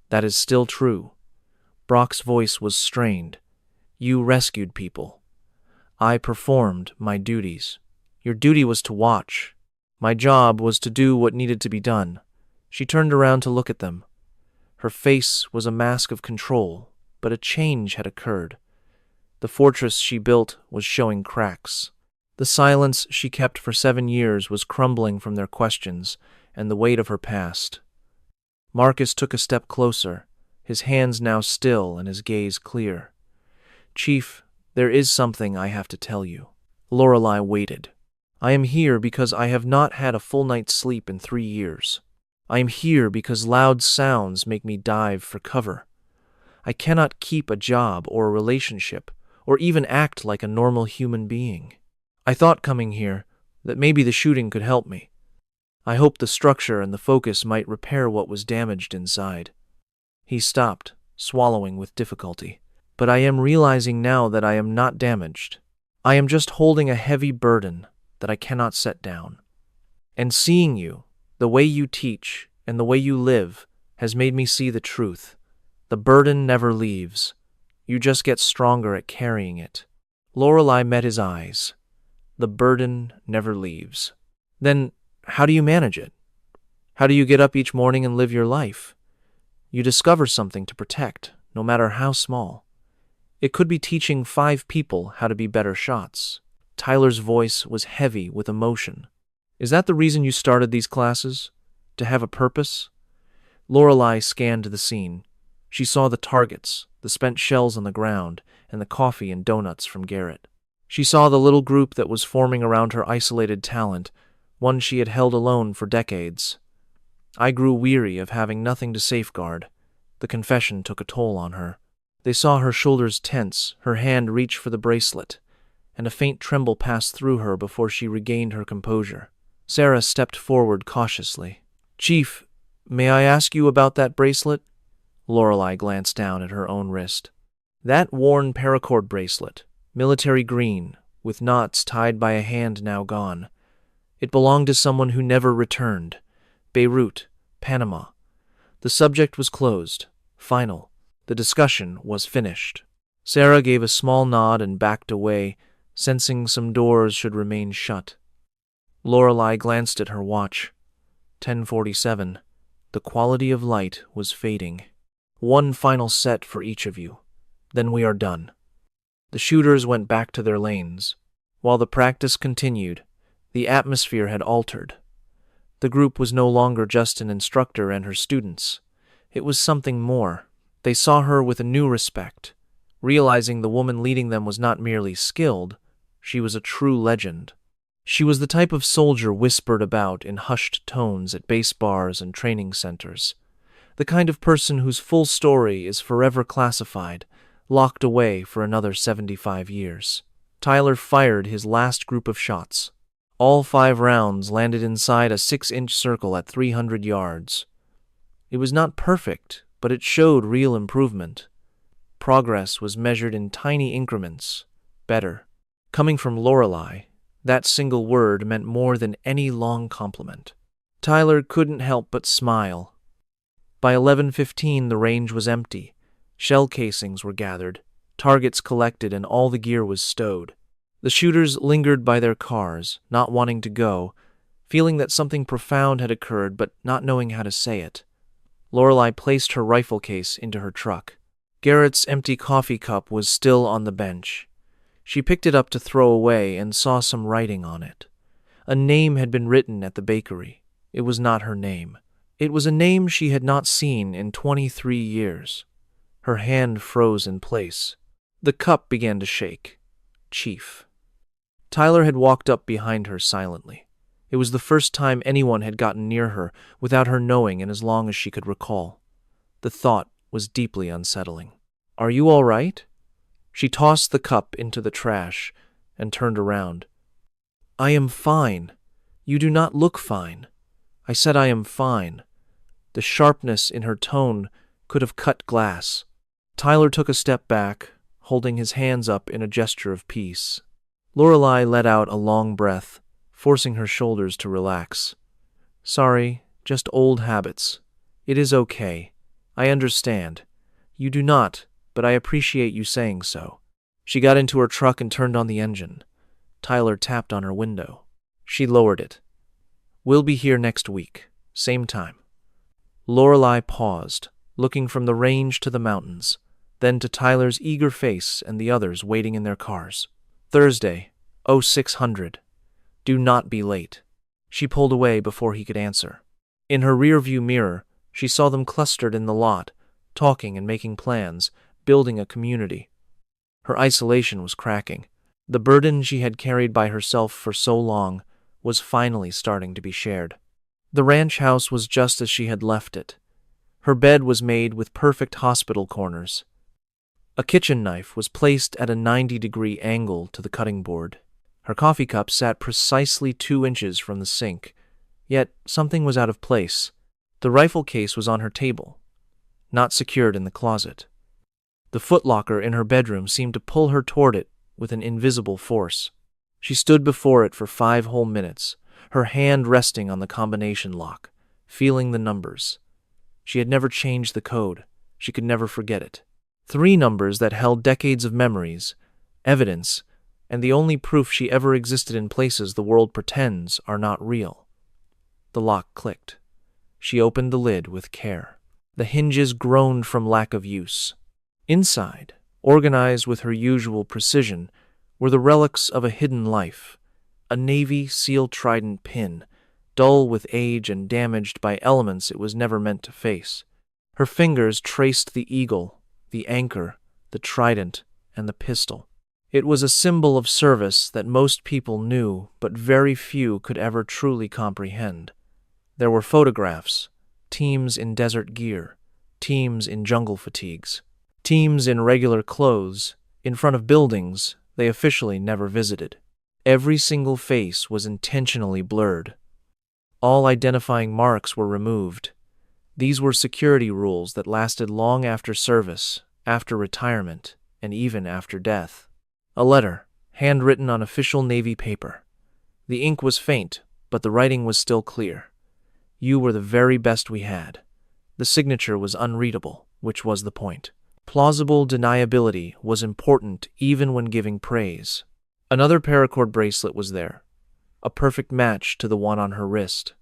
That is still true." Brock's voice was strained. "You rescued people. I performed my duties. Your duty was to watch. My job was to do what needed to be done." She turned around to look at them. Her face was a mask of control, but a change had occurred. The fortress she built was showing cracks. The silence she kept for 7 years was crumbling from their questions and the weight of her past. Marcus took a step closer, his hands now still and his gaze clear. "Chief, there is something I have to tell you." Lorelei waited. "I am here because I have not had a full night's sleep in 3 years. I am here because loud sounds make me dive for cover. I cannot keep a job or a relationship, or even act like a normal human being. I thought coming here that maybe the shooting could help me. I hoped the structure and the focus might repair what was damaged inside." He stopped, swallowing with difficulty. "But I am realizing now that I am not damaged. I am just holding a heavy burden that I cannot set down. And seeing you, the way you teach, and the way you live, has made me see the truth. The burden never leaves. You just get stronger at carrying it." Lorelei met his eyes. "The burden never leaves. Then how do you manage it? How do you get up each morning and live your life? You discover something to protect, no matter how small. It could be teaching 5 people how to be better shots." Tyler's voice was heavy with emotion. "Is that the reason you started these classes? To have a purpose?" Lorelei scanned the scene. She saw the targets, the spent shells on the ground, and the coffee and donuts from Garrett. She saw the little group that was forming around her isolated talent, one she had held alone for decades. "I grew weary of having nothing to safeguard." The confession took a toll on her. They saw her shoulders tense, her hand reach for the bracelet, and a faint tremble passed through her before she regained her composure. Sarah stepped forward cautiously. "Chief, may I ask you about that bracelet?" Lorelei glanced down at her own wrist. That worn paracord bracelet, military green, with knots tied by a hand now gone. It belonged to someone who never returned. Beirut, Panama. The subject was closed. Final. The discussion was finished. Sarah gave a small nod and backed away, sensing some doors should remain shut. Lorelei glanced at her watch. 10:47. The quality of light was fading. One final set for each of you. Then we are done. The shooters went back to their lanes. While the practice continued, the atmosphere had altered. The group was no longer just an instructor and her students. It was something more. They saw her with a new respect, realizing the woman leading them was not merely skilled, she was a true legend. She was the type of soldier whispered about in hushed tones at base bars and training centers, the kind of person whose full story is forever classified, locked away for another 75 years. Tyler fired his last group of shots. All 5 rounds landed inside a 6-inch circle at 300 yards. It was not perfect, but it showed real improvement. Progress was measured in tiny increments. Better. Coming from Lorelei, that single word meant more than any long compliment. Tyler couldn't help but smile. By 11:15, the range was empty. Shell casings were gathered, targets collected, and all the gear was stowed. The shooters lingered by their cars, not wanting to go, feeling that something profound had occurred but not knowing how to say it. Lorelei placed her rifle case into her truck. Garrett's empty coffee cup was still on the bench. She picked it up to throw away and saw some writing on it. A name had been written at the bakery. It was not her name. It was a name she had not seen in 23 years. Her hand froze in place. The cup began to shake. Chief. Tyler had walked up behind her silently. It was the first time anyone had gotten near her without her knowing in as long as she could recall. The thought was deeply unsettling. "Are you all right?" She tossed the cup into the trash and turned around. "I am fine. You do not look fine. I said I am fine." The sharpness in her tone could have cut glass. Tyler took a step back, holding his hands up in a gesture of peace. Lorelei let out a long breath, forcing her shoulders to relax. "Sorry, just old habits. It is okay. I understand. You do not, but I appreciate you saying so." She got into her truck and turned on the engine. Tyler tapped on her window. She lowered it. "We'll be here next week, same time." Lorelei paused, looking from the range to the mountains, then to Tyler's eager face and the others waiting in their cars. "Thursday, 0600. Do not be late." She pulled away before he could answer. In her rearview mirror, she saw them clustered in the lot, talking and making plans, building a community. Her isolation was cracking. The burden she had carried by herself for so long was finally starting to be shared. The ranch house was just as she had left it. Her bed was made with perfect hospital corners. A kitchen knife was placed at a 90-degree angle to the cutting board. Her coffee cup sat precisely 2 inches from the sink, yet something was out of place. The rifle case was on her table, not secured in the closet. The footlocker in her bedroom seemed to pull her toward it with an invisible force. She stood before it for 5 whole minutes, her hand resting on the combination lock, feeling the numbers. She had never changed the code. She could never forget it. 3 numbers that held decades of memories, evidence, and the only proof she ever existed in places the world pretends are not real. The lock clicked. She opened the lid with care. The hinges groaned from lack of use. Inside, organized with her usual precision, were the relics of a hidden life. A Navy SEAL trident pin, dull with age and damaged by elements it was never meant to face. Her fingers traced the eagle, the anchor, the trident, and the pistol. It was a symbol of service that most people knew, but very few could ever truly comprehend. There were photographs, teams in desert gear, teams in jungle fatigues, teams in regular clothes, in front of buildings they officially never visited. Every single face was intentionally blurred. All identifying marks were removed. These were security rules that lasted long after service, after retirement, and even after death. A letter, handwritten on official Navy paper. The ink was faint, but the writing was still clear. You were the very best we had. The signature was unreadable, which was the point. Plausible deniability was important even when giving praise. Another paracord bracelet was there, a perfect match to the one on her wrist.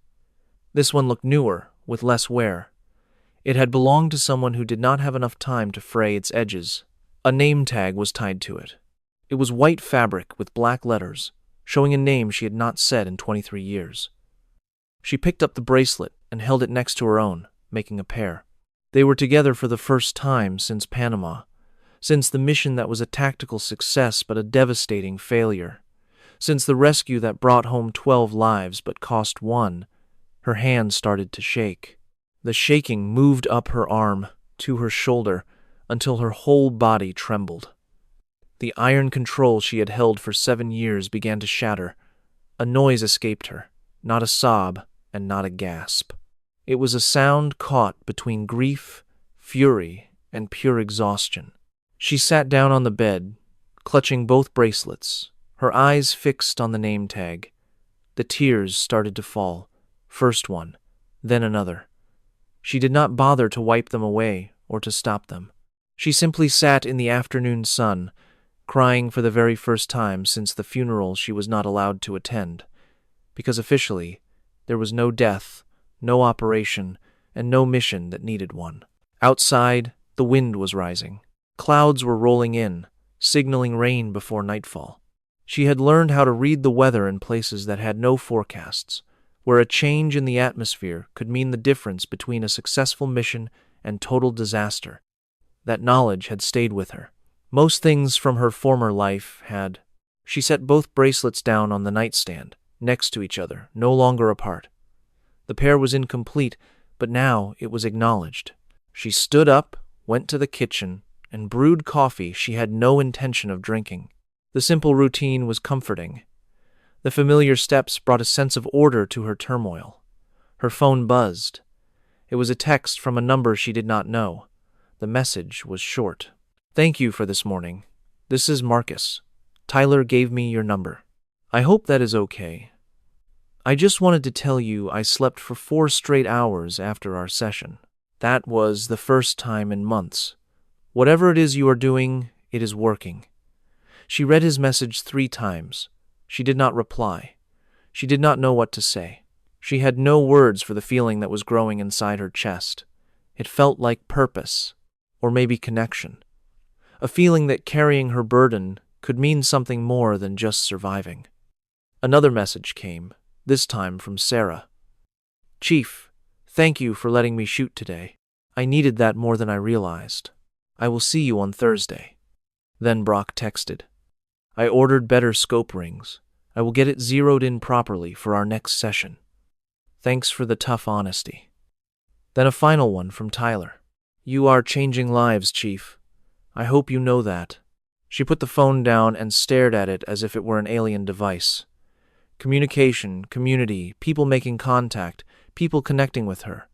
This one looked newer, with less wear. It had belonged to someone who did not have enough time to fray its edges. A name tag was tied to it. It was white fabric with black letters, showing a name she had not said in 23 years. She picked up the bracelet and held it next to her own, making a pair. They were together for the first time since Panama, since the mission that was a tactical success but a devastating failure, since the rescue that brought home 12 lives but cost one. Her hand started to shake. The shaking moved up her arm, to her shoulder, until her whole body trembled. The iron control she had held for 7 years began to shatter. A noise escaped her, not a sob and not a gasp. It was a sound caught between grief, fury, and pure exhaustion. She sat down on the bed, clutching both bracelets, her eyes fixed on the name tag. The tears started to fall, first one, then another. She did not bother to wipe them away or to stop them. She simply sat in the afternoon sun, crying for the very first time since the funeral she was not allowed to attend, because officially there was no death, no operation, and no mission that needed one. Outside, the wind was rising. Clouds were rolling in, signaling rain before nightfall. She had learned how to read the weather in places that had no forecasts, where a change in the atmosphere could mean the difference between a successful mission and total disaster. That knowledge had stayed with her. Most things from her former life had. She set both bracelets down on the nightstand, next to each other, no longer apart. The pair was incomplete, but now it was acknowledged. She stood up, went to the kitchen, and brewed coffee she had no intention of drinking. The simple routine was comforting. The familiar steps brought a sense of order to her turmoil. Her phone buzzed. It was a text from a number she did not know. The message was short. "Thank you for this morning. This is Marcus. Tyler gave me your number. I hope that is okay. I just wanted to tell you I slept for 4 straight hours after our session. That was the first time in months. Whatever it is you are doing, it is working." She read his message 3 times. She did not reply. She did not know what to say. She had no words for the feeling that was growing inside her chest. It felt like purpose, or maybe connection. A feeling that carrying her burden could mean something more than just surviving. Another message came, this time from Sarah. "Chief, thank you for letting me shoot today. I needed that more than I realized. I will see you on Thursday." Then Brock texted, "I ordered better scope rings. I will get it zeroed in properly for our next session. Thanks for the tough honesty." Then a final one from Tyler. "You are changing lives, Chief. I hope you know that." She put the phone down and stared at it as if it were an alien device. Communication, community, people making contact, people connecting with her.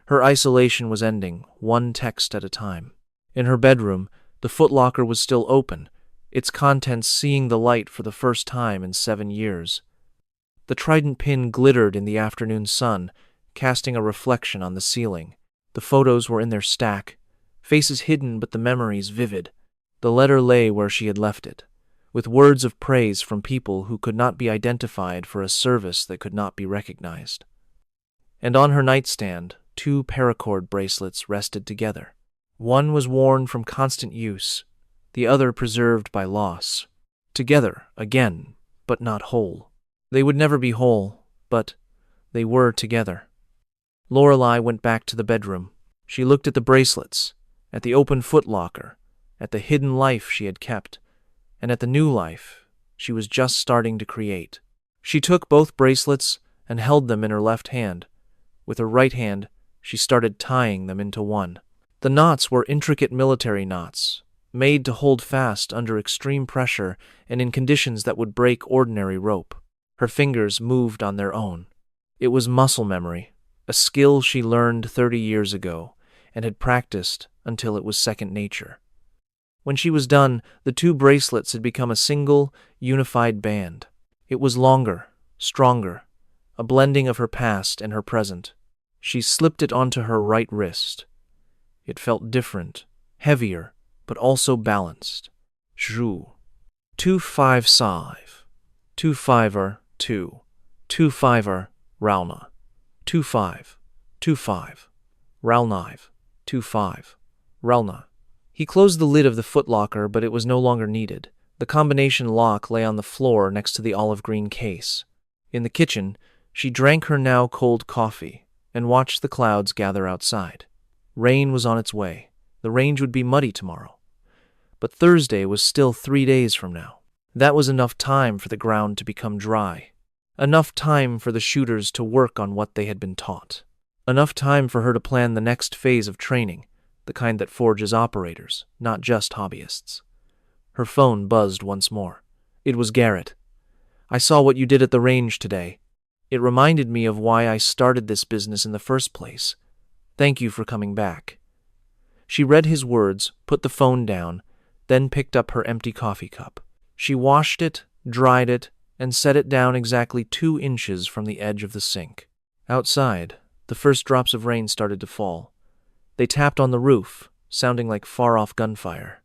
Her isolation was ending, one text at a time. In her bedroom, the footlocker was still open, its contents seeing the light for the first time in 7 years. The trident pin glittered in the afternoon sun, casting a reflection on the ceiling. The photos were in their stack, faces hidden but the memories vivid. The letter lay where she had left it, with words of praise from people who could not be identified for a service that could not be recognized. And on her nightstand, 2 paracord bracelets rested together. One was worn from constant use, the other preserved by loss. Together, again, but not whole. They would never be whole, but they were together. Lorelei went back to the bedroom. She looked at the bracelets, at the open footlocker, at the hidden life she had kept, and at the new life she was just starting to create. She took both bracelets and held them in her left hand. With her right hand, she started tying them into one. The knots were intricate military knots, made to hold fast under extreme pressure and in conditions that would break ordinary rope. Her fingers moved on their own. It was muscle memory, a skill she learned 30 years ago and had practiced until it was second nature. When she was done, the two bracelets had become a single, unified band. It was longer, stronger, a blending of her past and her present. She slipped it onto her right wrist. It felt different, heavier, but also balanced. Zhu. 255. 25er 2. 25er Ralna. 25. 25. Ralnive. 25. Ralna. He closed the lid of the footlocker, but it was no longer needed. The combination lock lay on the floor next to the olive green case. In the kitchen, she drank her now cold coffee and watched the clouds gather outside. Rain was on its way. The range would be muddy tomorrow. But Thursday was still 3 days from now. That was enough time for the ground to become dry. Enough time for the shooters to work on what they had been taught. Enough time for her to plan the next phase of training, the kind that forges operators, not just hobbyists. Her phone buzzed once more. It was Garrett. "I saw what you did at the range today. It reminded me of why I started this business in the first place. Thank you for coming back." She read his words, put the phone down, then picked up her empty coffee cup. She washed it, dried it, and set it down exactly 2 inches from the edge of the sink. Outside, the first drops of rain started to fall. They tapped on the roof, sounding like far-off gunfire.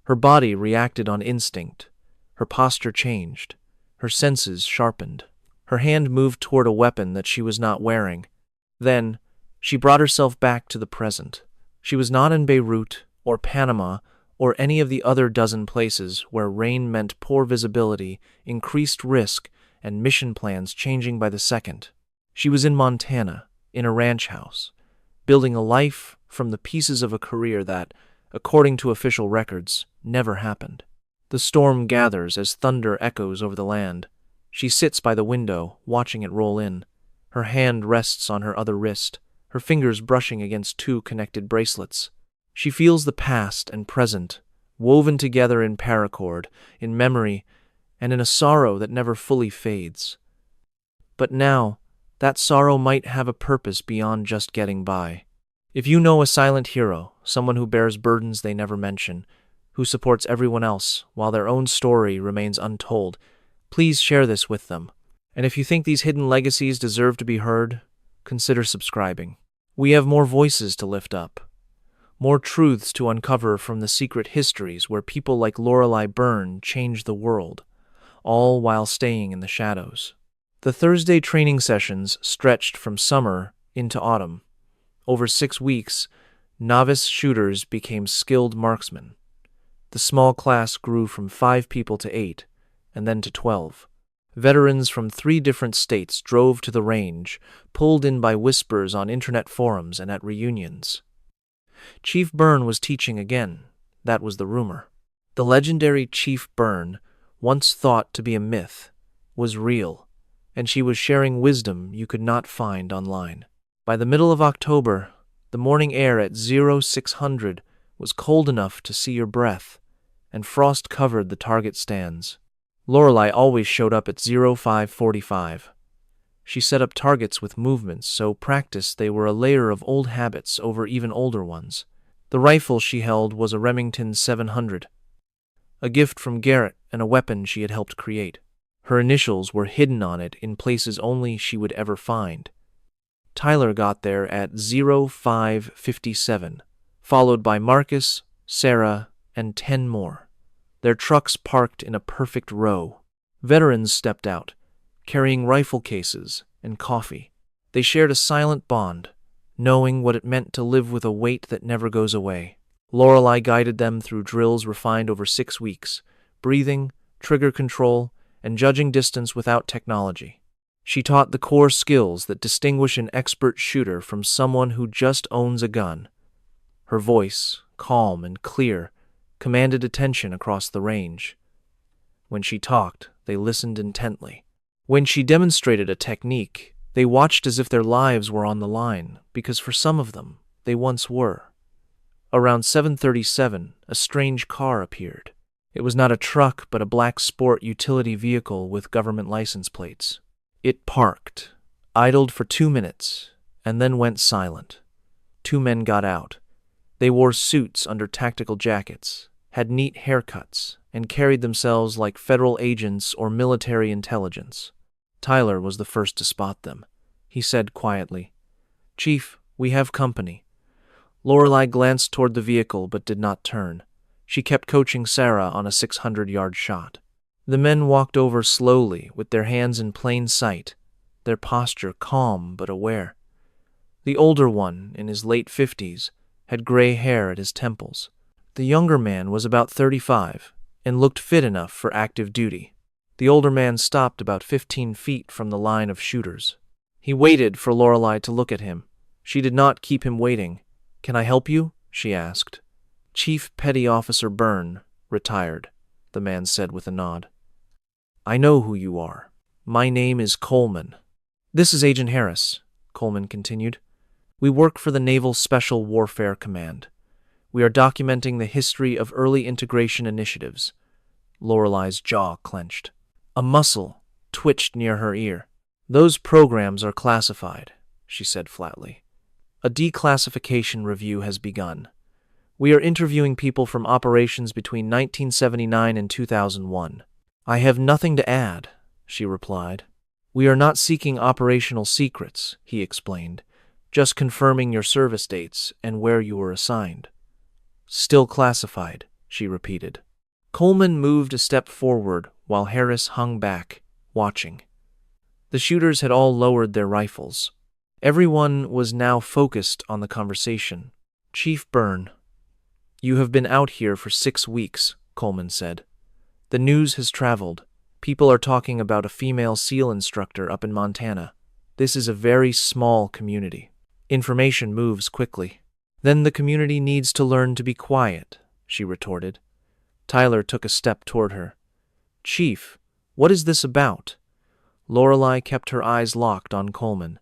Her body reacted on instinct. Her posture changed. Her senses sharpened. Her hand moved toward a weapon that she was not wearing. Then, she brought herself back to the present. She was not in Beirut or Panama or any of the other dozen places where rain meant poor visibility, increased risk, and mission plans changing by the second. She was in Montana, in a ranch house, building a life from the pieces of a career that, according to official records, never happened. The storm gathers as thunder echoes over the land. She sits by the window, watching it roll in. Her hand rests on her other wrist, her fingers brushing against 2 connected bracelets. She feels the past and present, woven together in paracord, in memory, and in a sorrow that never fully fades. But now, that sorrow might have a purpose beyond just getting by. If you know a silent hero, someone who bears burdens they never mention, who supports everyone else while their own story remains untold, please share this with them. And if you think these hidden legacies deserve to be heard, consider subscribing. We have more voices to lift up, more truths to uncover from the secret histories where people like Lorelei Byrne changed the world, all while staying in the shadows. The Thursday training sessions stretched from summer into autumn. Over 6 weeks, novice shooters became skilled marksmen. The small class grew from 5 people to 8, and then to 12. Veterans from 3 different states drove to the range, pulled in by whispers on internet forums and at reunions. Chief Byrne was teaching again. That was the rumor. The legendary Chief Byrne, once thought to be a myth, was real, and she was sharing wisdom you could not find online. By the middle of October, the morning air at 0600 was cold enough to see your breath, and frost covered the target stands. Lorelei always showed up at 0545. She set up targets with movements so practiced they were a layer of old habits over even older ones. The rifle she held was a Remington 700, a gift from Garrett and a weapon she had helped create. Her initials were hidden on it in places only she would ever find. Tyler got there at 0557, followed by Marcus, Sarah, and 10 more. Their trucks parked in a perfect row. Veterans stepped out, carrying rifle cases and coffee. They shared a silent bond, knowing what it meant to live with a weight that never goes away. Lorelei guided them through drills refined over 6 weeks, breathing, trigger control, and judging distance without technology. She taught the core skills that distinguish an expert shooter from someone who just owns a gun. Her voice, calm and clear, commanded attention across the range. When she talked, they listened intently. When she demonstrated a technique, they watched as if their lives were on the line, because for some of them, they once were. Around 7:37, a strange car appeared. It was not a truck, but a black sport utility vehicle with government license plates. It parked, idled for 2 minutes, and then went silent. 2 men got out. They wore suits under tactical jackets. had neat haircuts, and carried themselves like federal agents or military intelligence. Tyler was the first to spot them. He said quietly, "Chief, we have company." Lorelei glanced toward the vehicle but did not turn. She kept coaching Sarah on a 600-yard shot. The men walked over slowly, with their hands in plain sight, their posture calm but aware. The older one, in his late 50s, had gray hair at his temples. The younger man was about 35 and looked fit enough for active duty. The older man stopped about 15 feet from the line of shooters. He waited for Lorelei to look at him. She did not keep him waiting. "Can I help you?" she asked. "Chief Petty Officer Byrne, retired," the man said with a nod. "I know who you are. My name is Coleman." "This is Agent Harris," Coleman continued. "We work for the Naval Special Warfare Command. We are documenting the history of early integration initiatives." Lorelei's jaw clenched. A muscle twitched near her ear. "Those programs are classified," she said flatly. "A declassification review has begun. We are interviewing people from operations between 1979 and 2001. "I have nothing to add," she replied. "We are not seeking operational secrets," he explained, "just confirming your service dates and where you were assigned." "Still classified," she repeated. Coleman moved a step forward while Harris hung back, watching. The shooters had all lowered their rifles. Everyone was now focused on the conversation. "Chief Byrne, you have been out here for 6 weeks," Coleman said. "The news has traveled. People are talking about a female SEAL instructor up in Montana. This is a very small community. Information moves quickly." "Then the community needs to learn to be quiet," she retorted. Tyler took a step toward her. "Chief, what is this about?" Lorelei kept her eyes locked on Coleman.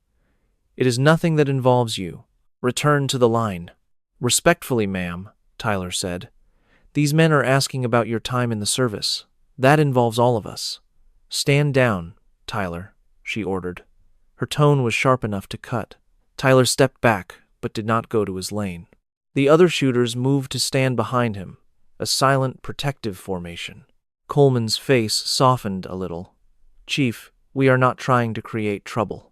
"It is nothing that involves you. Return to the line." "Respectfully, ma'am," Tyler said. "These men are asking about your time in the service. That involves all of us." "Stand down, Tyler," she ordered. Her tone was sharp enough to cut. Tyler stepped back, but did not go to his lane. The other shooters moved to stand behind him, a silent, protective formation. Coleman's face softened a little. "Chief, we are not trying to create trouble.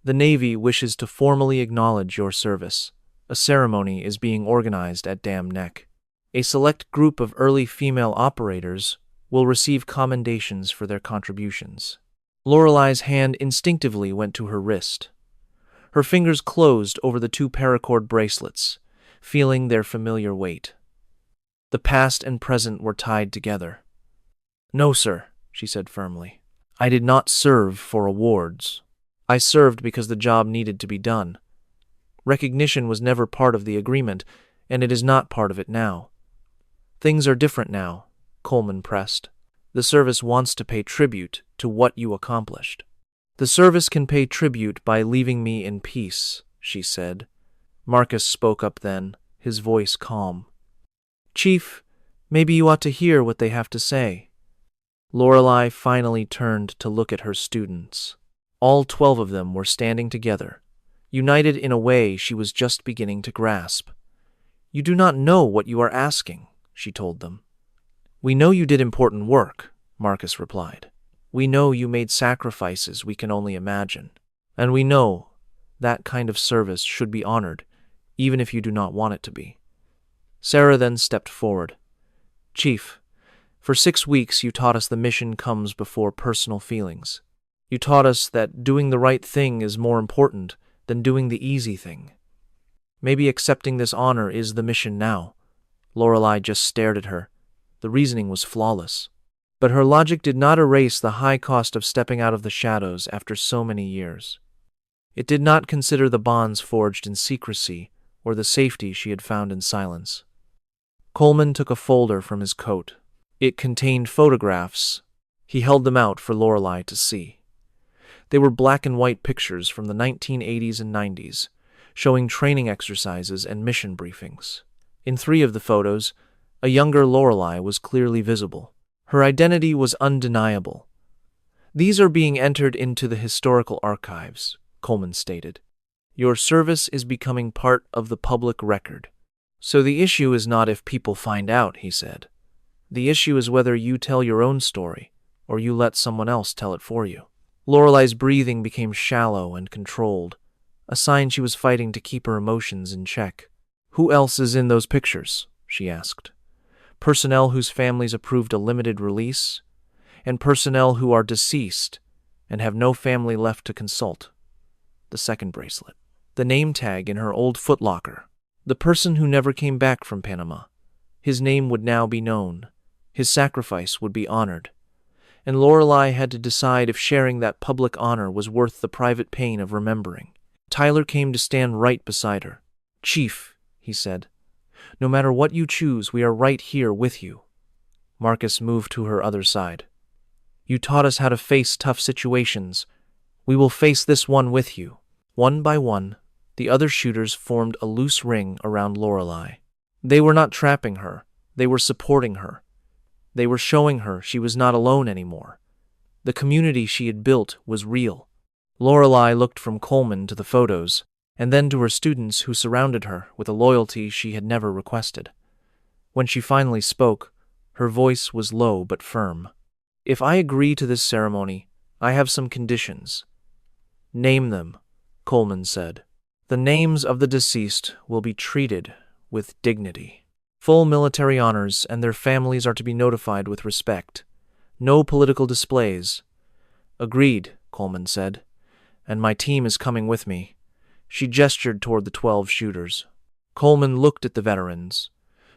The Navy wishes to formally acknowledge your service. A ceremony is being organized at Dam Neck. A select group of early female operators will receive commendations for their contributions." Lorelei's hand instinctively went to her wrist. Her fingers closed over the 2 paracord bracelets, feeling their familiar weight. The past and present were tied together. "No, sir," she said firmly. "I did not serve for awards. I served because the job needed to be done. Recognition was never part of the agreement, and it is not part of it now." "Things are different now," Coleman pressed. "The service wants to pay tribute to what you accomplished." "The service can pay tribute by leaving me in peace," she said. Marcus spoke up then, his voice calm. "Chief, maybe you ought to hear what they have to say." Lorelei finally turned to look at her students. All 12 of them were standing together, united in a way she was just beginning to grasp. "You do not know what you are asking," she told them. "We know you did important work," Marcus replied. "We know you made sacrifices we can only imagine. And we know that kind of service should be honored, even if you do not want it to be." Sarah then stepped forward. "Chief, for 6 weeks you taught us the mission comes before personal feelings. You taught us that doing the right thing is more important than doing the easy thing. Maybe accepting this honor is the mission now." Lorelei just stared at her. The reasoning was flawless. But her logic did not erase the high cost of stepping out of the shadows after so many years. It did not consider the bonds forged in secrecy or the safety she had found in silence. Coleman took a folder from his coat. It contained photographs. He held them out for Lorelei to see. They were black and white pictures from the 1980s and 90s, showing training exercises and mission briefings. In 3 of the photos, a younger Lorelei was clearly visible. Her identity was undeniable. "These are being entered into the historical archives," Coleman stated. "Your service is becoming part of the public record. So the issue is not if people find out, he said. The issue is whether you tell your own story or you let someone else tell it for you. Lorelei's breathing became shallow and controlled, a sign she was fighting to keep her emotions in check. Who else is in those pictures? She asked. Personnel whose families approved a limited release, and personnel who are deceased and have no family left to consult. The second bracelet. The name tag in her old footlocker. The person who never came back from Panama. His name would now be known. His sacrifice would be honored. And Lorelei had to decide if sharing that public honor was worth the private pain of remembering. Tyler came to stand right beside her. Chief, he said, no matter what you choose, we are right here with you. Marcus moved to her other side. You taught us how to face tough situations. We will face this one with you. One by one, the other shooters formed a loose ring around Lorelei. They were not trapping her. They were supporting her. They were showing her she was not alone anymore. The community she had built was real. Lorelei looked from Coleman to the photos, and then to her students who surrounded her with a loyalty she had never requested. When she finally spoke, her voice was low but firm. If I agree to this ceremony, I have some conditions. Name them, Coleman said. The names of the deceased will be treated with dignity. Full military honors and their families are to be notified with respect. No political displays. Agreed, Coleman said. And my team is coming with me. She gestured toward the 12 shooters. Coleman looked at the veterans,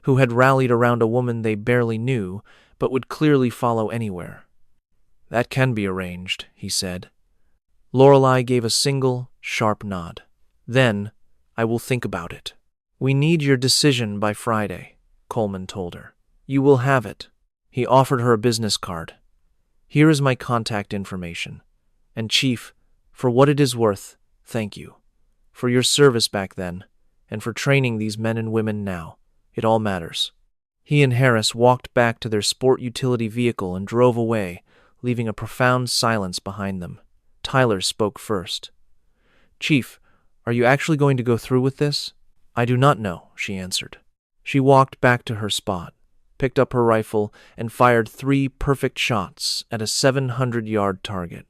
who had rallied around a woman they barely knew, but would clearly follow anywhere. That can be arranged, he said. Lorelei gave a single, sharp nod. Then, I will think about it. We need your decision by Friday, Coleman told her. You will have it. He offered her a business card. Here is my contact information. And Chief, for what it is worth, thank you. For your service back then, and for training these men and women now. It all matters. He and Harris walked back to their sport utility vehicle and drove away, leaving a profound silence behind them. Tyler spoke first. Chief, are you actually going to go through with this? I do not know, she answered. She walked back to her spot, picked up her rifle, and fired 3 perfect shots at a 700-yard target.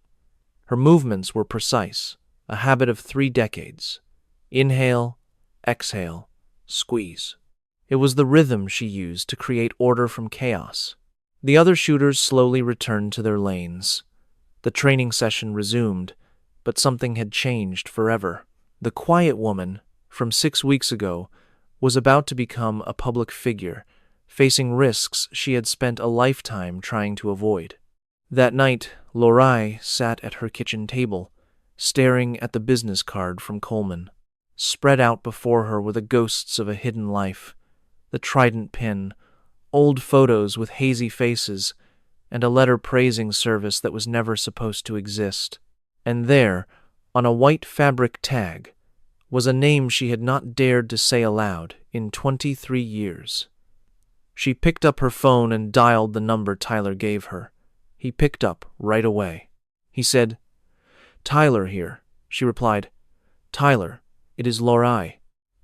Her movements were precise, a habit of 3 decades. Inhale, exhale, squeeze. It was the rhythm she used to create order from chaos. The other shooters slowly returned to their lanes. The training session resumed, but something had changed forever. The quiet woman, from 6 weeks ago, was about to become a public figure, facing risks she had spent a lifetime trying to avoid. That night, Lorelei sat at her kitchen table, staring at the business card from Coleman. Spread out before her were the ghosts of a hidden life, the trident pin, old photos with hazy faces, and a letter praising service that was never supposed to exist. And there, on a white fabric tag, was a name she had not dared to say aloud in 23 years. She picked up her phone and dialed the number Tyler gave her. He picked up right away. He said, Tyler here, she replied. Tyler, it is Lorelei.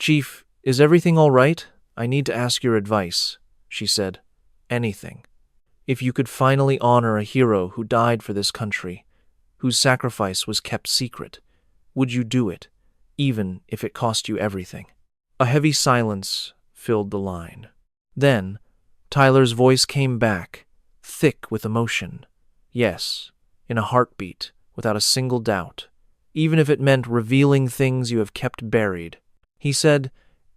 Chief, is everything all right? I need to ask your advice, she said. Anything. If you could finally honor a hero who died for this country, whose sacrifice was kept secret, would you do it, even if it cost you everything? A heavy silence filled the line. Then, Tyler's voice came back, thick with emotion. Yes, in a heartbeat, without a single doubt, even if it meant revealing things you have kept buried. He said,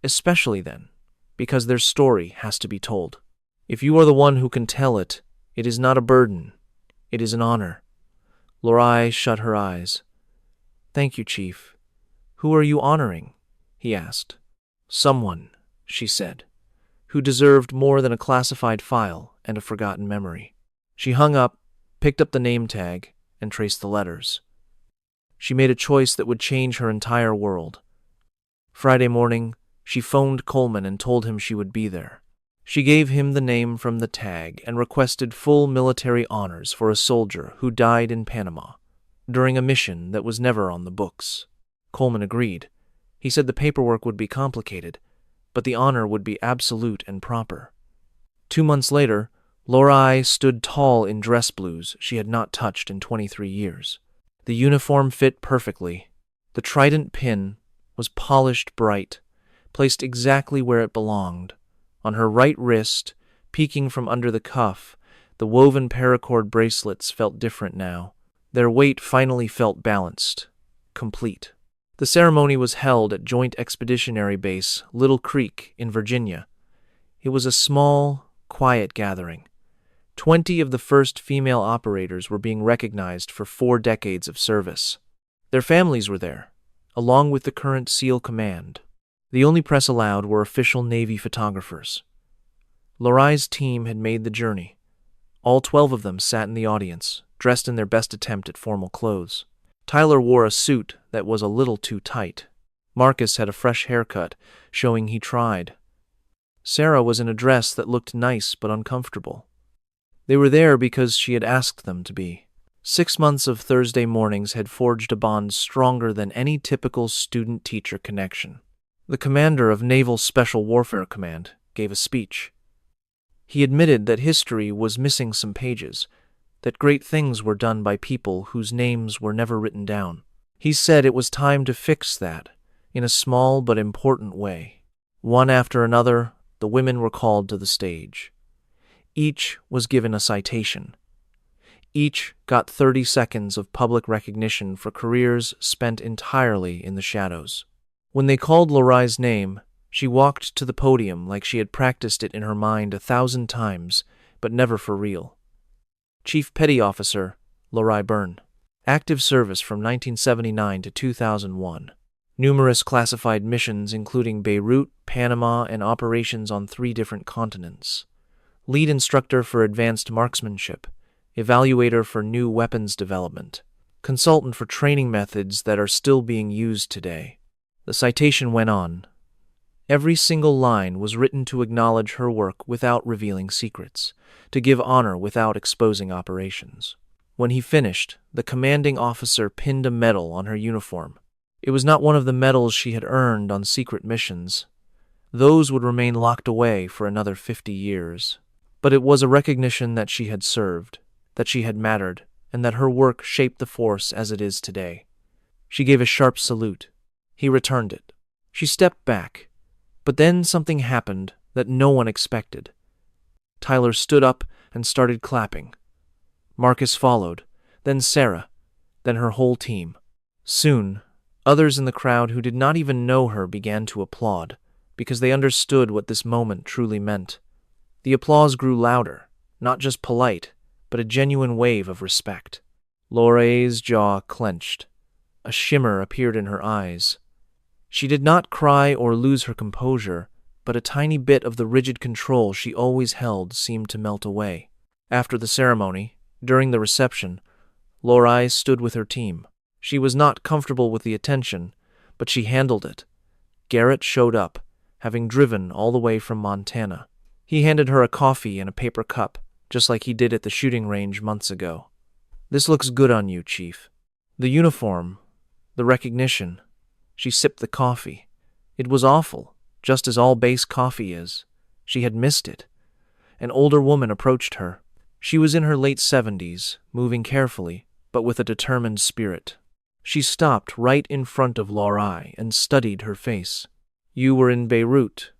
especially then, because their story has to be told. If you are the one who can tell it, it is not a burden. It is an honor. Lorelei shut her eyes. Thank you, Chief. Who are you honoring? He asked. Someone, she said, who deserved more than a classified file and a forgotten memory. She hung up, picked up the name tag, and traced the letters. She made a choice that would change her entire world. Friday morning, she phoned Coleman and told him she would be there. She gave him the name from the tag and requested full military honors for a soldier who died in Panama during a mission that was never on the books. Coleman agreed. He said the paperwork would be complicated, but the honor would be absolute and proper. 2 months later, Lorelei stood tall in dress blues she had not touched in 23 years. The uniform fit perfectly. The trident pin was polished bright, placed exactly where it belonged. On her right wrist, peeking from under the cuff, the woven paracord bracelets felt different now. Their weight finally felt balanced, complete. The ceremony was held at Joint Expeditionary Base Little Creek in Virginia. It was a small, quiet gathering. 20 of the first female operators were being recognized for 4 decades of service. Their families were there, along with the current SEAL Command. The only press allowed were official Navy photographers. Lorelei's team had made the journey. All 12 of them sat in the audience, dressed in their best attempt at formal clothes. Tyler wore a suit that was a little too tight. Marcus had a fresh haircut, showing he tried. Sarah was in a dress that looked nice but uncomfortable. They were there because she had asked them to be. 6 months of Thursday mornings had forged a bond stronger than any typical student-teacher connection. The commander of Naval Special Warfare Command gave a speech. He admitted that history was missing some pages, that great things were done by people whose names were never written down. He said it was time to fix that, in a small but important way. One after another, the women were called to the stage. Each was given a citation. Each got 30 seconds of public recognition for careers spent entirely in the shadows. When they called Lorelei's name, she walked to the podium like she had practiced it in her mind 1,000 times, but never for real. Chief Petty Officer Lorelei Byrne. Active service from 1979 to 2001. Numerous classified missions including Beirut, Panama, and operations on 3 different continents. Lead instructor for advanced marksmanship. Evaluator for new weapons development. Consultant for training methods that are still being used today. The citation went on. Every single line was written to acknowledge her work without revealing secrets, to give honor without exposing operations. When he finished, the commanding officer pinned a medal on her uniform. It was not one of the medals she had earned on secret missions. Those would remain locked away for another 50 years. But it was a recognition that she had served, that she had mattered, and that her work shaped the force as it is today. She gave a sharp salute. He returned it. She stepped back. But then something happened that no one expected. Tyler stood up and started clapping. Marcus followed, then Sarah, then her whole team. Soon, others in the crowd who did not even know her began to applaud, because they understood what this moment truly meant. The applause grew louder, not just polite, but a genuine wave of respect. Lorelei's jaw clenched. A shimmer appeared in her eyes. She did not cry or lose her composure, but a tiny bit of the rigid control she always held seemed to melt away. After the ceremony, during the reception, Lorelei stood with her team. She was not comfortable with the attention, but she handled it. Garrett showed up, having driven all the way from Montana. He handed her a coffee and a paper cup, just like he did at the shooting range months ago. "This looks good on you, Chief." The uniform, the recognition. She sipped the coffee. It was awful, just as all base coffee is. She had missed it. An older woman approached her. She was in her late 70s, moving carefully, but with a determined spirit. She stopped right in front of Lorelei and studied her face. "You were in Beirut."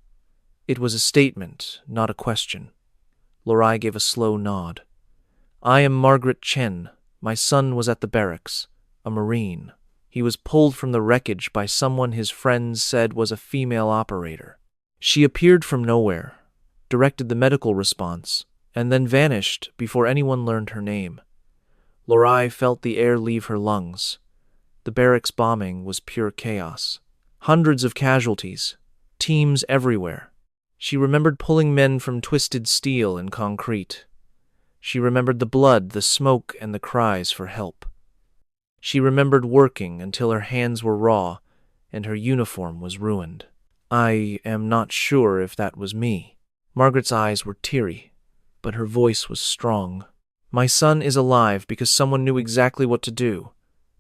It was a statement, not a question. Lorelei gave a slow nod. "I am Margaret Chen. My son was at the barracks, a Marine. He was pulled from the wreckage by someone his friends said was a female operator. She appeared from nowhere, directed the medical response, and then vanished before anyone learned her name." Lorelei felt the air leave her lungs. The barracks bombing was pure chaos. Hundreds of casualties, teams everywhere. She remembered pulling men from twisted steel and concrete. She remembered the blood, the smoke, and the cries for help. She remembered working until her hands were raw and her uniform was ruined. "I am not sure if that was me." Margaret's eyes were teary, but her voice was strong. "My son is alive because someone knew exactly what to do,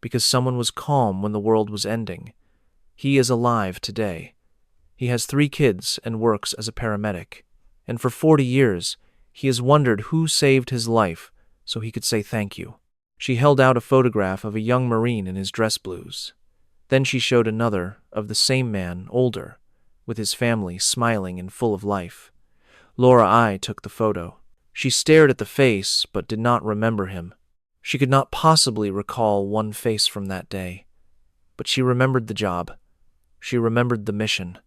because someone was calm when the world was ending. He is alive today. He has 3 kids and works as a paramedic. And for 40 years, he has wondered who saved his life so he could say thank you. She held out a photograph of a young Marine in his dress blues. Then she showed another of the same man, older, with his family smiling and full of life. Laura I took the photo. She stared at the face but did not remember him. She could not possibly recall one face from that day. But she remembered the job. She remembered the mission.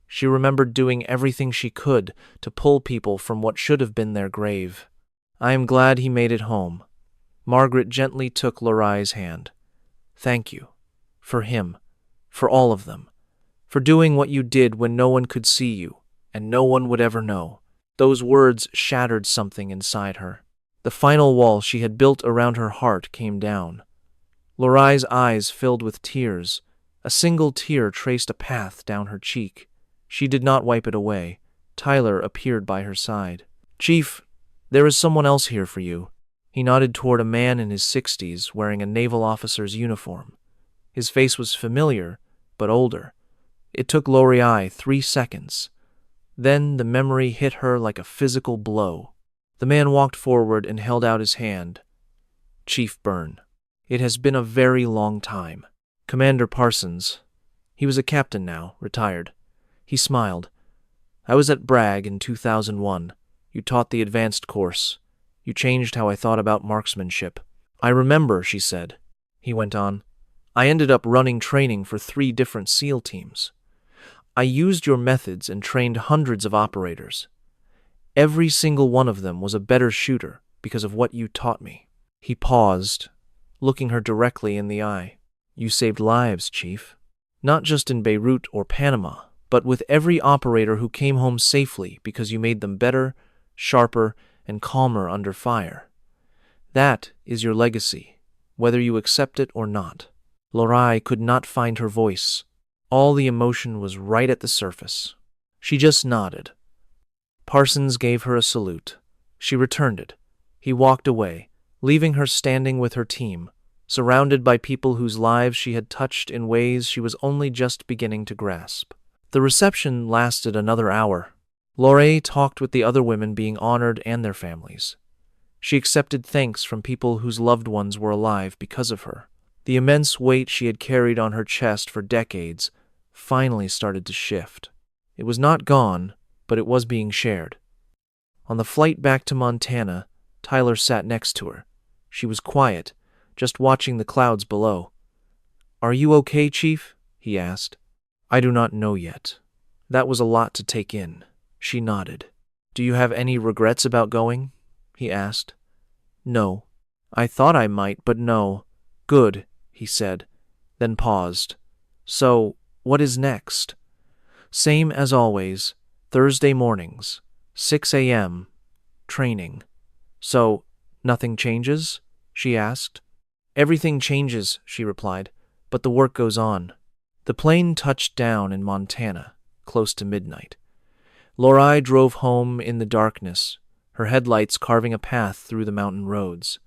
She remembered doing everything she could to pull people from what should have been their grave. I am glad he made it home. Margaret gently took Lorai's hand. Thank you. For him. For all of them. For doing what you did when no one could see you, and no one would ever know. Those words shattered something inside her. The final wall she had built around her heart came down. Lorai's eyes filled with tears. A single tear traced a path down her cheek. She did not wipe it away. Tyler appeared by her side. Chief, there is someone else here for you. He nodded toward a man in his 60s wearing a naval officer's uniform. His face was familiar, but older. It took Lorelei 3 seconds. Then the memory hit her like a physical blow. The man walked forward and held out his hand. Chief Byrne. It has been a very long time. Commander Parsons. He was a captain now, retired. He smiled. I was at Bragg in 2001. You taught the advanced course. You changed how I thought about marksmanship. I remember, she said. He went on. I ended up running training for 3 different SEAL teams. I used your methods and trained hundreds of operators. Every single one of them was a better shooter because of what you taught me. He paused, looking her directly in the eye. You saved lives, Chief. Not just in Beirut or Panama, but with every operator who came home safely because you made them better, sharper, and calmer under fire. That is your legacy, whether you accept it or not. Lorai could not find her voice. All the emotion was right at the surface. She just nodded. Parsons gave her a salute. She returned it. He walked away, leaving her standing with her team, surrounded by people whose lives she had touched in ways she was only just beginning to grasp. The reception lasted another hour. Lorraine talked with the other women being honored and their families. She accepted thanks from people whose loved ones were alive because of her. The immense weight she had carried on her chest for decades finally started to shift. It was not gone, but it was being shared. On the flight back to Montana, Tyler sat next to her. She was quiet, just watching the clouds below. Are you okay, Chief? He asked. I do not know yet. That was a lot to take in. She nodded. Do you have any regrets about going? He asked. No. I thought I might, but no. Good, he said, then paused. So, what is next? Same as always, Thursday mornings, 6 a.m., training. So, nothing changes? She asked. Everything changes, she replied, but the work goes on. The plane touched down in Montana, close to midnight. Lorai drove home in the darkness, her headlights carving a path through the mountain roads.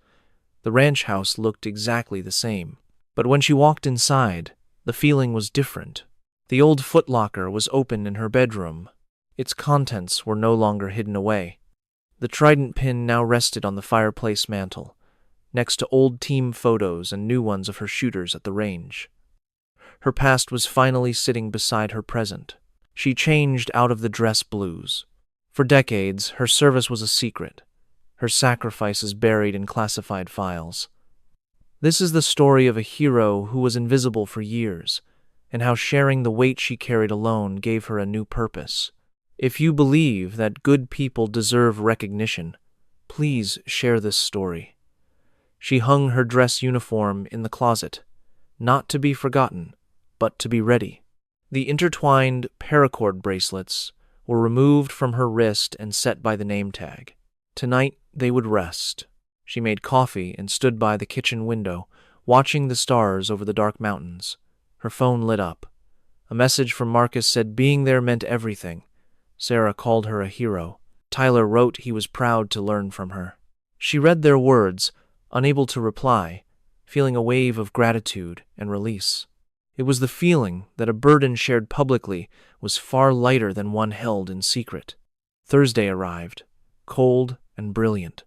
The ranch house looked exactly the same, but when she walked inside, the feeling was different. The old footlocker was open in her bedroom. Its contents were no longer hidden away. The trident pin now rested on the fireplace mantel, next to old team photos and new ones of her shooters at the range. Her past was finally sitting beside her present. She changed out of the dress blues. For decades, her service was a secret, her sacrifices buried in classified files. This is the story of a hero who was invisible for years, and how sharing the weight she carried alone gave her a new purpose. If you believe that good people deserve recognition, please share this story. She hung her dress uniform in the closet, not to be forgotten, but to be ready. The intertwined paracord bracelets were removed from her wrist and set by the name tag. Tonight they would rest. She made coffee and stood by the kitchen window, watching the stars over the dark mountains. Her phone lit up. A message from Marcus said being there meant everything. Sarah called her a hero. Tyler wrote he was proud to learn from her. She read their words, unable to reply, feeling a wave of gratitude and release. It was the feeling that a burden shared publicly was far lighter than one held in secret. Thursday arrived, cold and brilliant.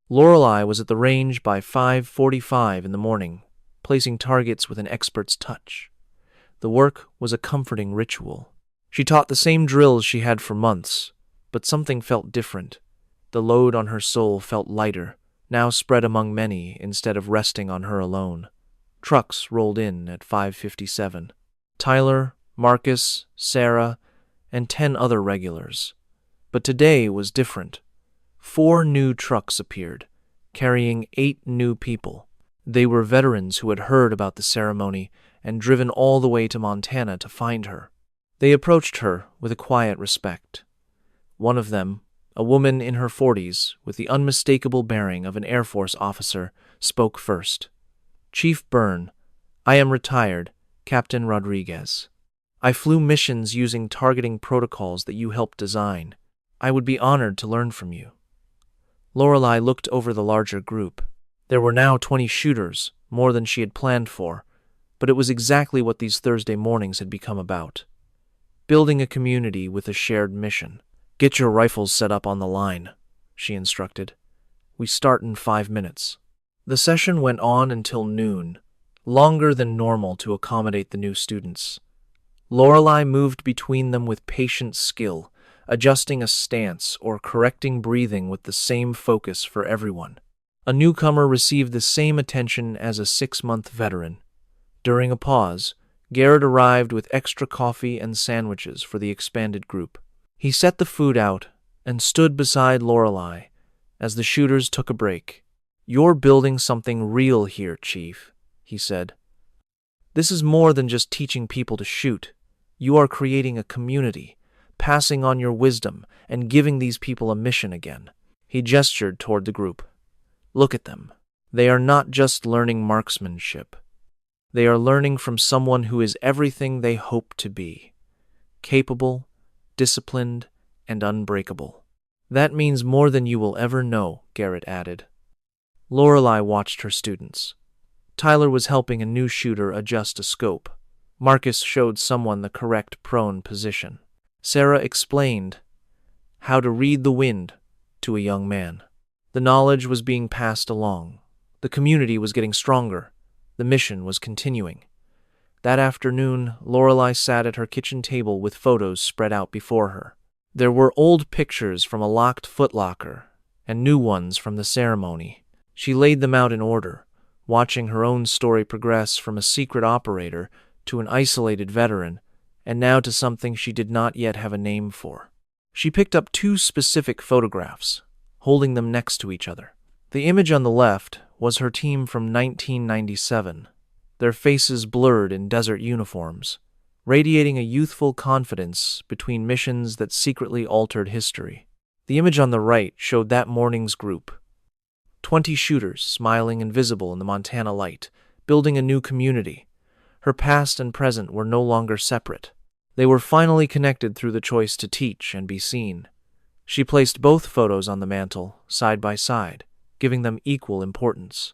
Lorelei was at the range by 5:45 in the morning, placing targets with an expert's touch. The work was a comforting ritual. She taught the same drills she had for months, but something felt different. The load on her soul felt lighter, now spread among many instead of resting on her alone. Trucks rolled in at 5:57. Tyler, Marcus, Sarah, and 10 other regulars. But today was different. 4 new trucks appeared, carrying 8 new people. They were veterans who had heard about the ceremony and driven all the way to Montana to find her. They approached her with a quiet respect. One of them, a woman in her 40s with the unmistakable bearing of an Air Force officer, spoke first. "Chief Byrne, I am retired, Captain Rodriguez. I flew missions using targeting protocols that you helped design. I would be honored to learn from you." Lorelei looked over the larger group. There were now 20 shooters, more than she had planned for, but it was exactly what these Thursday mornings had become about. Building a community with a shared mission. "Get your rifles set up on the line," she instructed. "We start in 5 minutes." The session went on until noon, longer than normal to accommodate the new students. Lorelei moved between them with patient skill, adjusting a stance or correcting breathing with the same focus for everyone. A newcomer received the same attention as a 6-month veteran. During a pause, Garrett arrived with extra coffee and sandwiches for the expanded group. He set the food out and stood beside Lorelei as the shooters took a break. "You're building something real here, Chief," he said. "This is more than just teaching people to shoot. You are creating a community, passing on your wisdom, and giving these people a mission again." He gestured toward the group. "Look at them. They are not just learning marksmanship. They are learning from someone who is everything they hope to be. Capable, disciplined, and unbreakable." "That means more than you will ever know," Garrett added. Lorelei watched her students. Tyler was helping a new shooter adjust a scope. Marcus showed someone the correct prone position. Sarah explained how to read the wind to a young man. The knowledge was being passed along. The community was getting stronger. The mission was continuing. That afternoon, Lorelei sat at her kitchen table with photos spread out before her. There were old pictures from a locked footlocker and new ones from the ceremony. She laid them out in order, watching her own story progress from a secret operator to an isolated veteran, and now to something she did not yet have a name for. She picked up 2 specific photographs, holding them next to each other. The image on the left was her team from 1997, their faces blurred in desert uniforms, radiating a youthful confidence between missions that secretly altered history. The image on the right showed that morning's group. 20 shooters, smiling and visible in the Montana light, building a new community. Her past and present were no longer separate. They were finally connected through the choice to teach and be seen. She placed both photos on the mantel, side by side, giving them equal importance.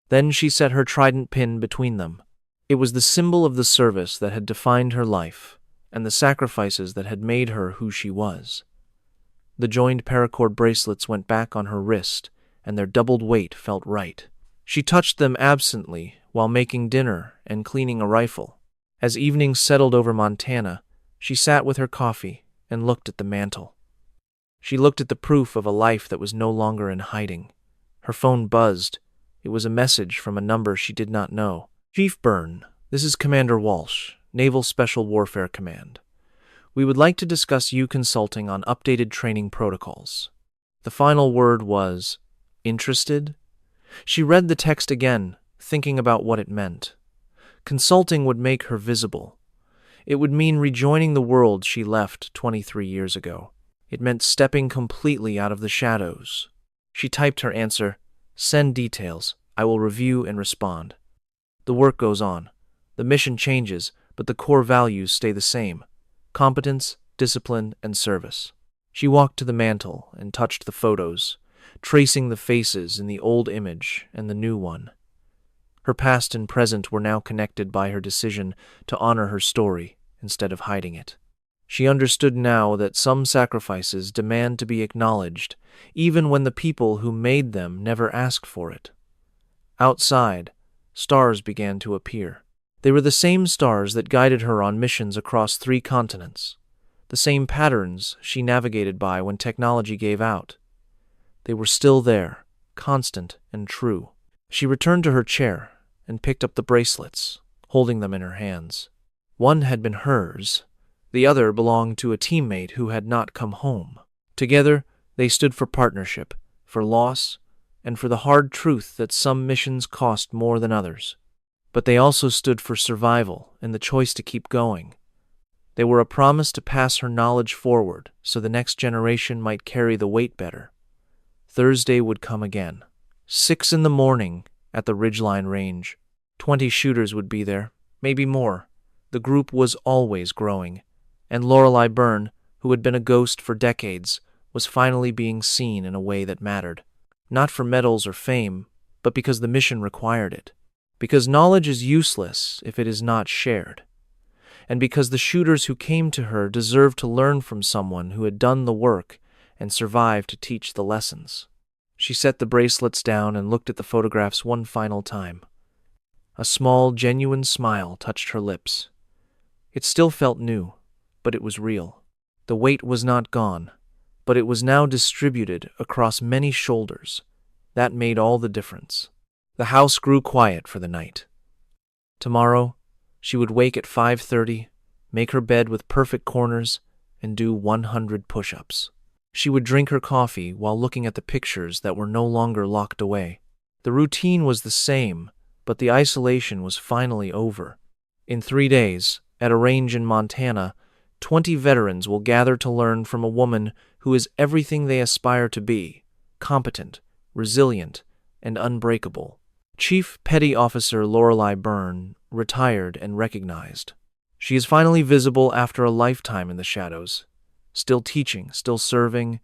Then she set her trident pin between them. It was the symbol of the service that had defined her life, and the sacrifices that had made her who she was. The joined paracord bracelets went back on her wrist, and their doubled weight felt right. She touched them absently while making dinner and cleaning a rifle. As evening settled over Montana, she sat with her coffee and looked at the mantel. She looked at the proof of a life that was no longer in hiding. Her phone buzzed. It was a message from a number she did not know. "Chief Byrne, this is Commander Walsh, Naval Special Warfare Command. We would like to discuss you consulting on updated training protocols." The final word was, "Interested?" She read the text again, thinking about what it meant. Consulting would make her visible. It would mean rejoining the world she left 23 years ago. It meant stepping completely out of the shadows. She typed her answer, "Send details. I will review and respond." The work goes on. The mission changes, but the core values stay the same: competence, discipline, and service. She walked to the mantel and touched the photos, tracing the faces in the old image and the new one. Her past and present were now connected by her decision to honor her story instead of hiding it. She understood now that some sacrifices demand to be acknowledged, even when the people who made them never asked for it. Outside, stars began to appear. They were the same stars that guided her on missions across 3 continents, the same patterns she navigated by when technology gave out. They were still there, constant and true. She returned to her chair and picked up the bracelets, holding them in her hands. One had been hers. The other belonged to a teammate who had not come home. Together, they stood for partnership, for loss, and for the hard truth that some missions cost more than others. But they also stood for survival and the choice to keep going. They were a promise to pass her knowledge forward so the next generation might carry the weight better. Thursday would come again. 6 in the morning at the Ridgeline Range. 20 shooters would be there, maybe more. The group was always growing, and Lorelei Byrne, who had been a ghost for decades, was finally being seen in a way that mattered. Not for medals or fame, but because the mission required it. Because knowledge is useless if it is not shared. And because the shooters who came to her deserved to learn from someone who had done the work and survived to teach the lessons. She set the bracelets down and looked at the photographs one final time. A small, genuine smile touched her lips. It still felt new, but it was real. The weight was not gone, but it was now distributed across many shoulders. That made all the difference. The house grew quiet for the night. Tomorrow, she would wake at 5:30, make her bed with perfect corners, and do 100 push-ups. She would drink her coffee while looking at the pictures that were no longer locked away. The routine was the same, but the isolation was finally over. In 3 days, at a range in Montana, 20 veterans will gather to learn from a woman who is everything they aspire to be: competent, resilient, and unbreakable. Chief Petty Officer Lorelei Byrne retired and recognized. She is finally visible after a lifetime in the shadows, still teaching, still serving,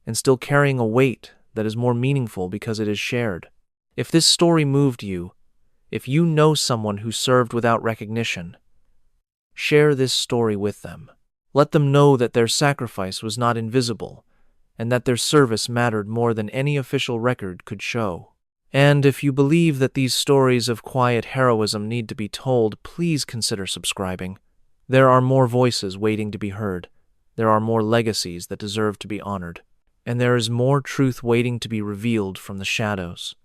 and still carrying a weight that is more meaningful because it is shared. If this story moved you, if you know someone who served without recognition, share this story with them. Let them know that their sacrifice was not invisible, and that their service mattered more than any official record could show. And if you believe that these stories of quiet heroism need to be told, please consider subscribing. There are more voices waiting to be heard. There are more legacies that deserve to be honored. And there is more truth waiting to be revealed from the shadows.